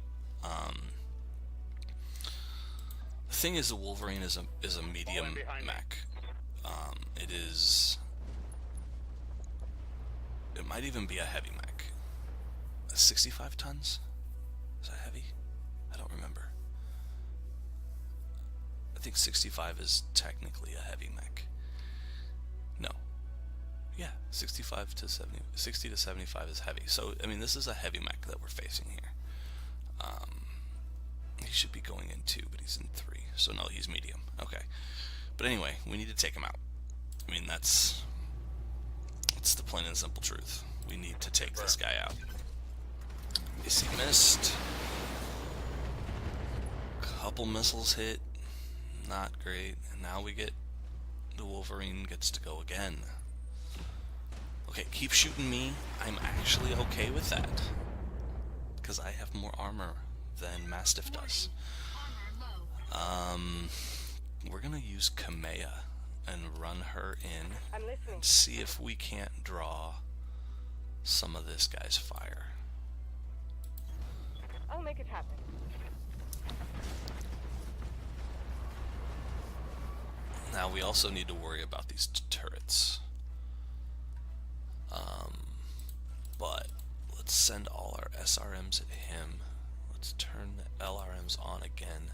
The thing is, the Wolverine is a medium mech. It might even be a heavy mech. 65 tons? Is that heavy? I don't remember. I think 65 is technically a heavy mech. No. Yeah, 65 to 70, 60 to 75 is heavy. So, I mean, this is a heavy mech that we're facing here. He should be going in 2, but he's in 3. So no, he's medium. Okay. But anyway, we need to take him out. I mean, that's the plain and simple truth. We need to take this guy out. AC missed. Couple missiles hit. Not great. And now we get the Wolverine gets to go again. Okay, keep shooting me. I'm actually okay with that. Because I have more armor than Mastiff does. We're gonna use Kamea and run her in and see if we can't draw some of this guy's fire. I'll make it happen. Now we also need to worry about these turrets. But let's send all our SRMs at him. Let's turn the LRMs on again.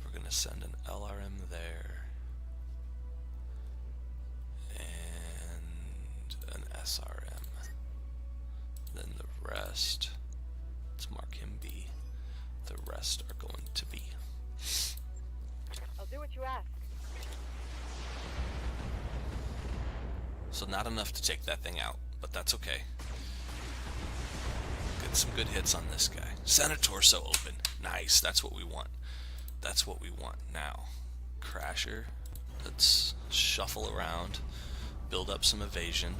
We're gonna send an LRM there and an SRM. Then the rest, let's mark him B. The rest are going to be. I'll do what you ask. So not enough to take that thing out, but that's okay. Get some good hits on this guy. Center torso open. Nice, that's what we want. That's what we want now. Crasher. Let's shuffle around. Build up some evasion.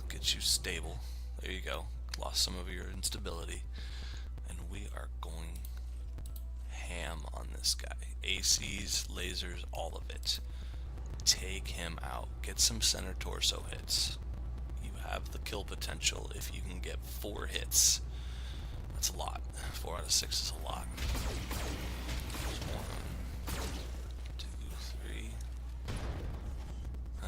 Get you stable. There you go. Lost some of your instability. And we are going ham on this guy. ACs, lasers, all of it. Take him out. Get some center torso hits. You have the kill potential if you can get 4 hits. That's a lot. 4 out of 6 is a lot. 1, 2, 3.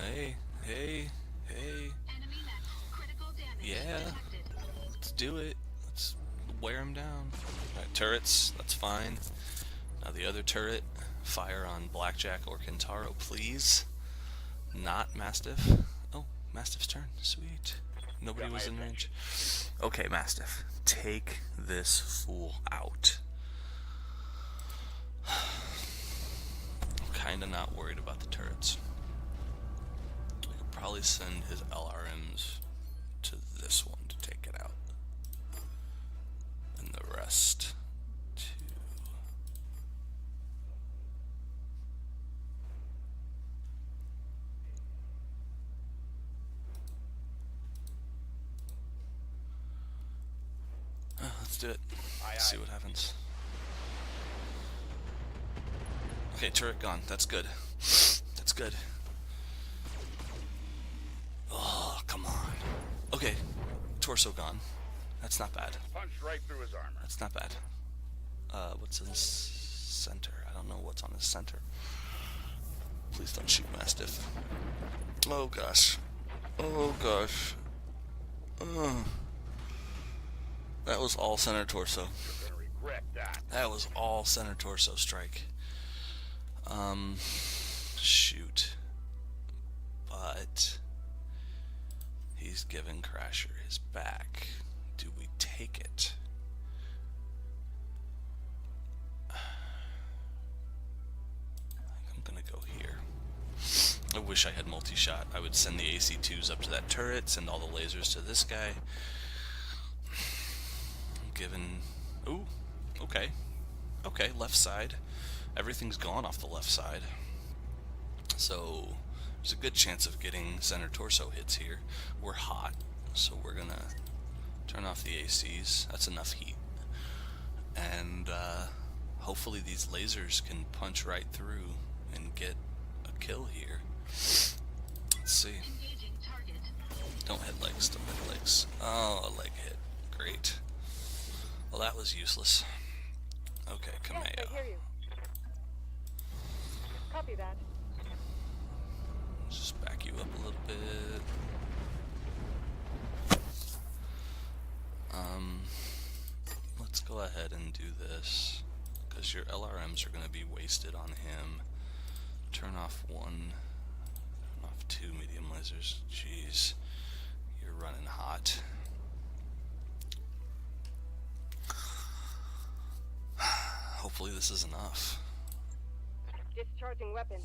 Hey, hey, hey. Enemy mech. Critical damage Yeah. detected. Let's do it. Let's wear him down. Alright, turrets. That's fine. Now the other turret. Fire on Blackjack or Kentaro, please. Not Mastiff. Oh, Mastiff's turn. Sweet. Nobody was in range. Okay, Mastiff. Take this fool out. I'm kinda not worried about the turrets. I could probably send his LRMs to this one to take it out. And the rest to... let's do it. See what happens. Okay, turret gone. That's good. That's good. Oh, come on. Okay, torso gone. That's not bad. Punched right through his armor. That's not bad. What's in the center? I don't know what's on the center. Please don't shoot Mastiff. Oh gosh. Oh gosh. That was all center torso. You're gonna regret that. That was all center torso strike. Shoot. But he's given Crasher his back. Do we take it? I'm gonna go here. I wish I had multi-shot. I would send the AC2s up to that turret, send all the lasers to this guy. Given... Ooh, okay. Okay, left side. Everything's gone off the left side. So, there's a good chance of getting center torso hits here. We're hot, so we're gonna turn off the ACs. That's enough heat. And, hopefully these lasers can punch right through and get a kill here. Let's see. Engaging target. Don't hit legs, don't hit legs. Oh, a leg hit. Great. Well, that was useless. Okay, Yes, Kameo. I hear you. Copy that. Just back you up a little bit. Let's go ahead and do this. because your LRMs are going to be wasted on him. Turn off one, turn off two medium lasers. Jeez, you're running hot. Hopefully this is enough. Discharging weapons.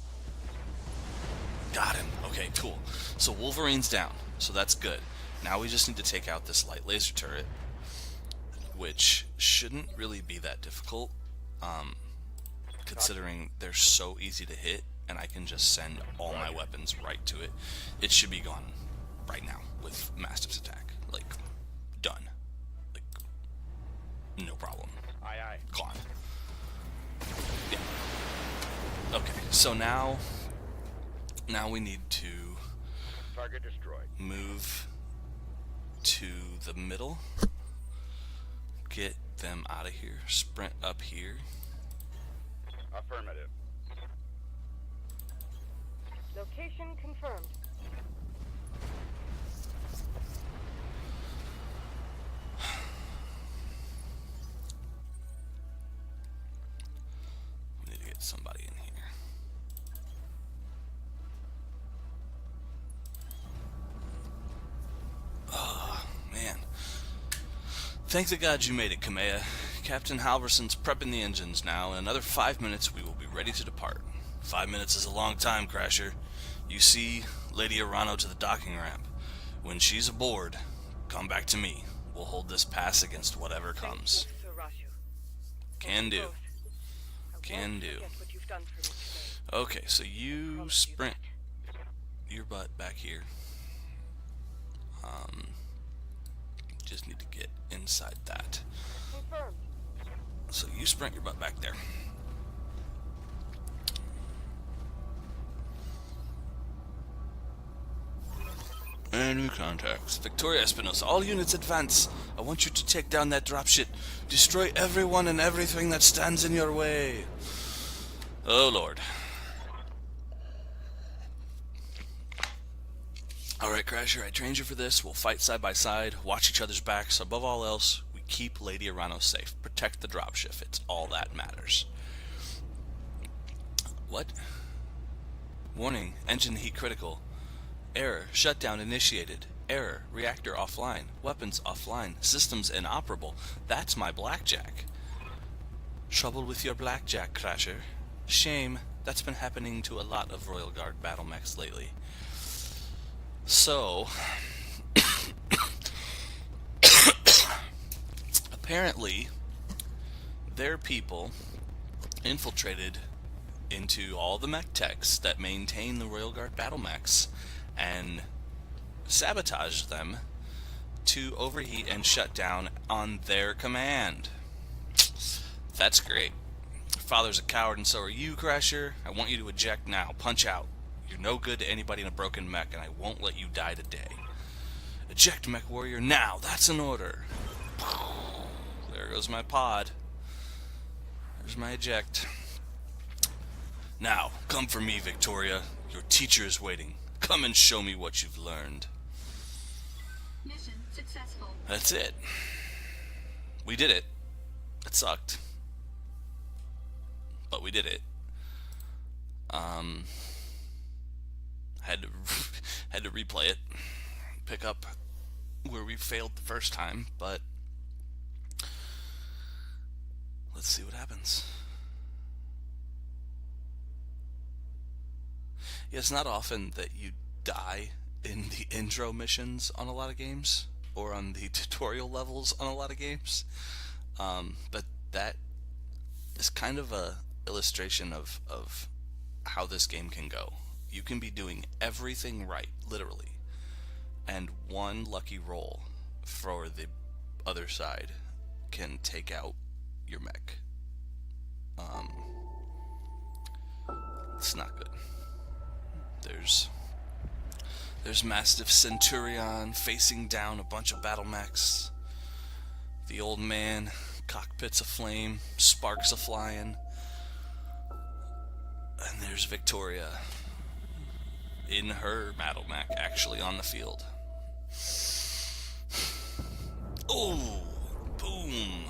Got him. Okay, cool. So Wolverine's down, so that's good. Now we just need to take out this light laser turret, which shouldn't really be that difficult, considering they're so easy to hit, and I can just send all my weapons right to it. It should be gone right now with Mastiff's attack. Like, done. Like, no problem. Aye, aye. Gone. Yeah. Okay, so now we need to Target destroyed. move to the middle, get them out of here, sprint up here. Affirmative. Location confirmed. We need to get somebody in here. Oh, man. Thank the gods you made it, Kamea. Captain Halverson's prepping the engines now. In another 5 minutes, we will be ready to depart. 5 minutes is a long time, Crasher. You see Lady Arano to the docking ramp. When she's aboard, come back to me. We'll hold this pass against whatever comes. Thank you, Sir Rashu. Can do. Both. I Can won't do. forget what you've done for me today. Okay, so you Promise you sprint your butt back here. Just need to get inside that. Confirmed. So you sprint your butt back there. Enemy contacts. Victoria Espinosa, all units advance. I want you to take down that dropship. Destroy everyone and everything that stands in your way. Oh, Lord. Alright, Crasher, I trained you for this. We'll fight side by side, watch each other's backs. Above all else, we keep Lady Arano safe. Protect the dropship. It's all that matters. What? Warning, engine heat critical. Error, shutdown initiated. Error, reactor offline. Weapons offline. Systems inoperable. That's my blackjack. Trouble with your blackjack, Crasher. Shame. That's been happening to a lot of Royal Guard battlemechs lately. So, apparently, their people infiltrated into all the mech techs that maintain the Royal Guard battlemechs and sabotaged them to overheat and shut down on their command. That's great. Father's a coward and so are you, Crasher. I want you to eject now. Punch out. You're no good to anybody in a broken mech, and I won't let you die today. Eject, mech warrior, now! That's an order! There goes my pod. There's my eject. Now, come for me, Victoria. Your teacher is waiting. Come and show me what you've learned. Mission successful. That's it. We did it. It sucked. But we did it. Had to replay it, pick up where we failed the first time, but let's see what happens. Yeah, it's not often that you die in the intro missions on a lot of games, or on the tutorial levels on a lot of games, but that is kind of a illustration of how this game can go. You can be doing everything right, literally, and one lucky roll for the other side can take out your mech. It's not good. There's Mastiff Centurion facing down a bunch of battle mechs. The old man, cockpits aflame, sparks a-flying. And there's Victoria in her battle mech, actually on the field. Oh, boom.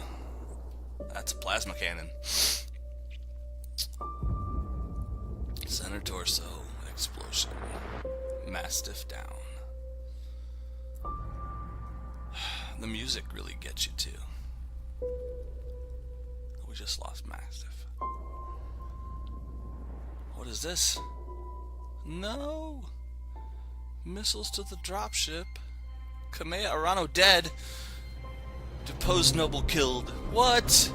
That's a plasma cannon. Center torso explosion. Mastiff down. The music really gets you too. We just lost Mastiff. What is this? No! Missiles to the dropship. Kamea Arano dead. Deposed noble killed. What?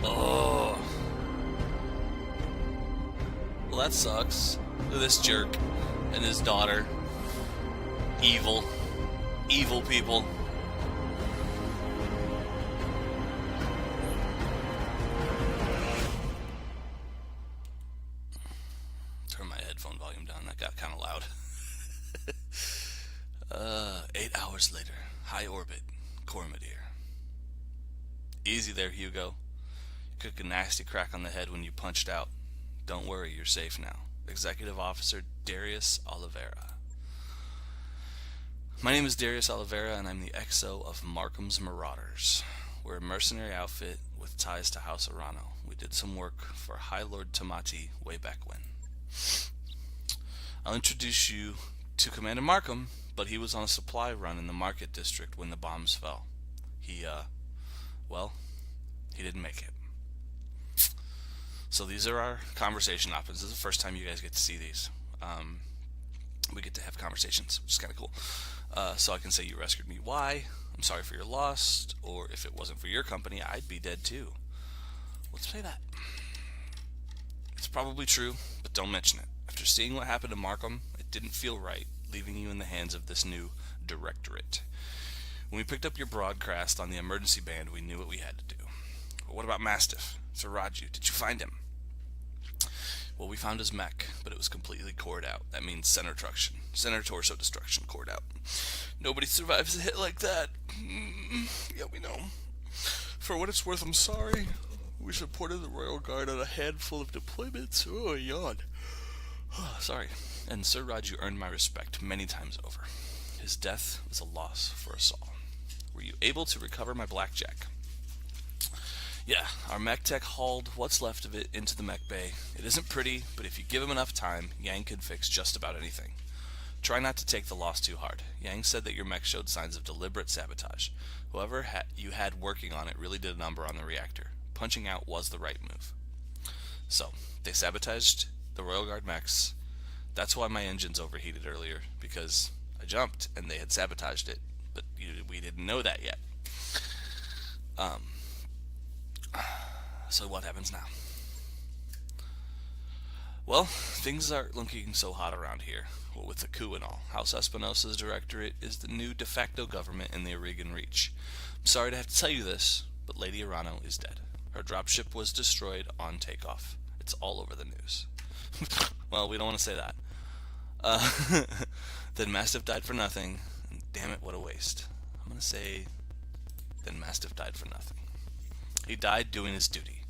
Oh. Well, that sucks. Look at this jerk and his daughter. Evil. Evil people. Turn my headphone volume down. That got kind of loud. 8 hours later. High orbit. Cormadir. Easy there, Hugo. You took a nasty crack on the head when you punched out. Don't worry, you're safe now. Executive Officer Darius Oliveira. My name is Darius Oliveira, and I'm the XO of Markham's Marauders. We're a mercenary outfit with ties to House Arano. We did some work for High Lord Tamati way back when. I'll introduce you to Commander Markham, but he was on a supply run in the market district when the bombs fell. He didn't make it. So these are our conversation options. This is the first time you guys get to see these. We get to have conversations, which is kind of cool. So I can say you rescued me. Why? I'm sorry for your loss. Or if it wasn't for your company, I'd be dead too. Let's say that. It's probably true, but don't mention it. After seeing what happened to Markham, it didn't feel right, leaving you in the hands of this new directorate. When we picked up your broadcast on the emergency band, we knew what we had to do. But what about Mastiff? Sir Raju, did you find him? Well, we found his mech, but it was completely cored out. That means center torso destruction, cored out. Nobody survives a hit like that. Yeah, we know. For what it's worth, I'm sorry. We supported the Royal Guard on a handful of deployments. Oh, a yawn. Sorry. And Sir Raju earned my respect many times over. His death was a loss for us all. Were you able to recover my blackjack? Yeah, our mech tech hauled what's left of it into the mech bay. It isn't pretty, but if you give him enough time, Yang can fix just about anything. Try not to take the loss too hard. Yang said that your mech showed signs of deliberate sabotage. Whoever you had working on it really did a number on the reactor. Punching out was the right move. So, they sabotaged the Royal Guard mechs. That's why my engine's overheated earlier, because I jumped and they had sabotaged it, but we didn't know that yet. So what happens now? Well, things aren't looking so hot around here. Well, with the coup and all. House Espinosa's directorate is the new de facto government in the Oregon Reach. I'm sorry to have to tell you this, but Lady Arano is dead. Her dropship was destroyed on takeoff. It's all over the news. Well, we don't want to say that. Then Mastiff died for nothing. And damn it, what a waste. I'm going to say, then Mastiff died for nothing. He died doing his duty.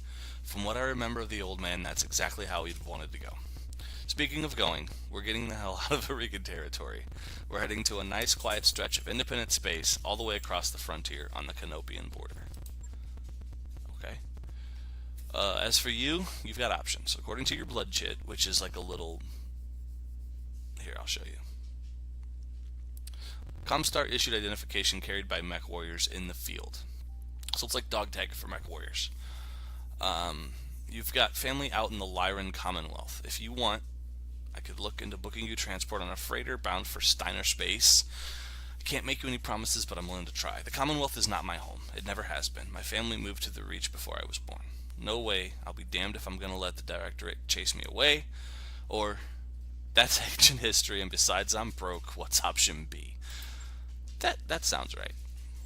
From what I remember of the old man, that's exactly how he'd wanted to go. Speaking of going, we're getting the hell out of Oregon territory. We're heading to a nice quiet stretch of independent space all the way across the frontier on the Canopian border. Okay. As for you, you've got options. According to your blood chit, which is like a little... Here, I'll show you. Comstar issued identification carried by mech warriors in the field. So it's like dog tag for mech warriors. You've got family out in the Lyran Commonwealth. If you want, I could look into booking you transport on a freighter bound for Steiner Space. I can't make you any promises, but I'm willing to try. The Commonwealth is not my home. It never has been. My family moved to the Reach before I was born. No way. I'll be damned if I'm going to let the Directorate chase me away. Or, that's ancient history, and besides I'm broke, what's option B? That sounds right.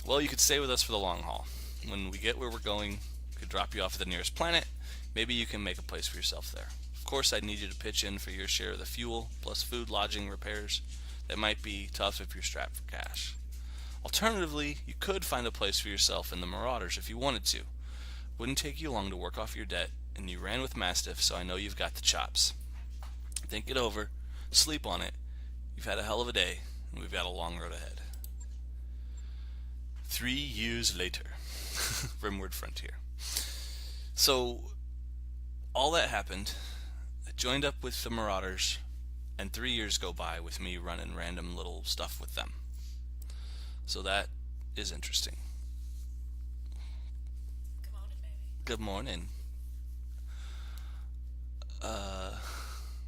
Well, you could stay with us for the long haul. When we get where we're going, we could drop you off at the nearest planet. Maybe you can make a place for yourself there. Of course, I'd need you to pitch in for your share of the fuel, plus food, lodging, repairs. That might be tough if you're strapped for cash. Alternatively, you could find a place for yourself in the Marauders if you wanted to. Wouldn't take you long to work off your debt, and you ran with Mastiff, so I know you've got the chops. Think it over, sleep on it. You've had a hell of a day, and we've got a long road ahead. 3 years later. Rimward Frontier. So, all that happened. I joined up with the Marauders, and 3 years go by with me running random little stuff with them. So that is interesting. Good morning.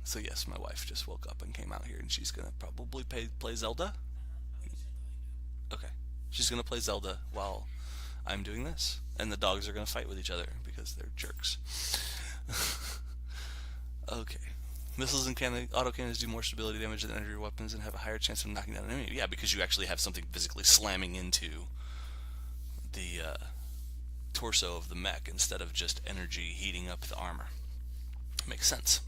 So yes, my wife just woke up and came out here, and she's gonna probably play Zelda. Okay, she's gonna play Zelda while I'm doing this, and the dogs are gonna fight with each other because they're jerks. Okay. Missiles and autocannons do more stability damage than energy weapons and have a higher chance of knocking down an enemy. Yeah, because you actually have something physically slamming into the torso of the mech instead of just energy heating up the armor. Makes sense.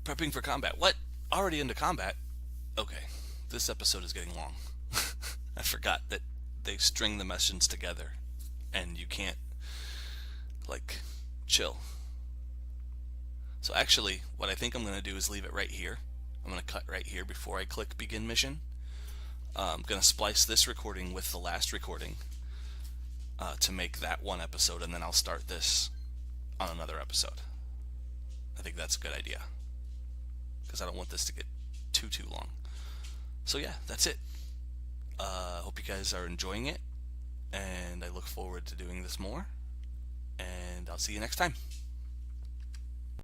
Prepping for combat. What? Already into combat? Okay. This episode is getting long. I forgot that they string the missions together and you can't, like, chill. So actually, what I think I'm going to do is leave it right here. I'm going to cut right here before I click begin mission. I'm going to splice this recording with the last recording to make that one episode, and then I'll start this on another episode. I think that's a good idea, because I don't want this to get too long. So yeah, that's it. Hope you guys are enjoying it, and I look forward to doing this more, and I'll see you next time.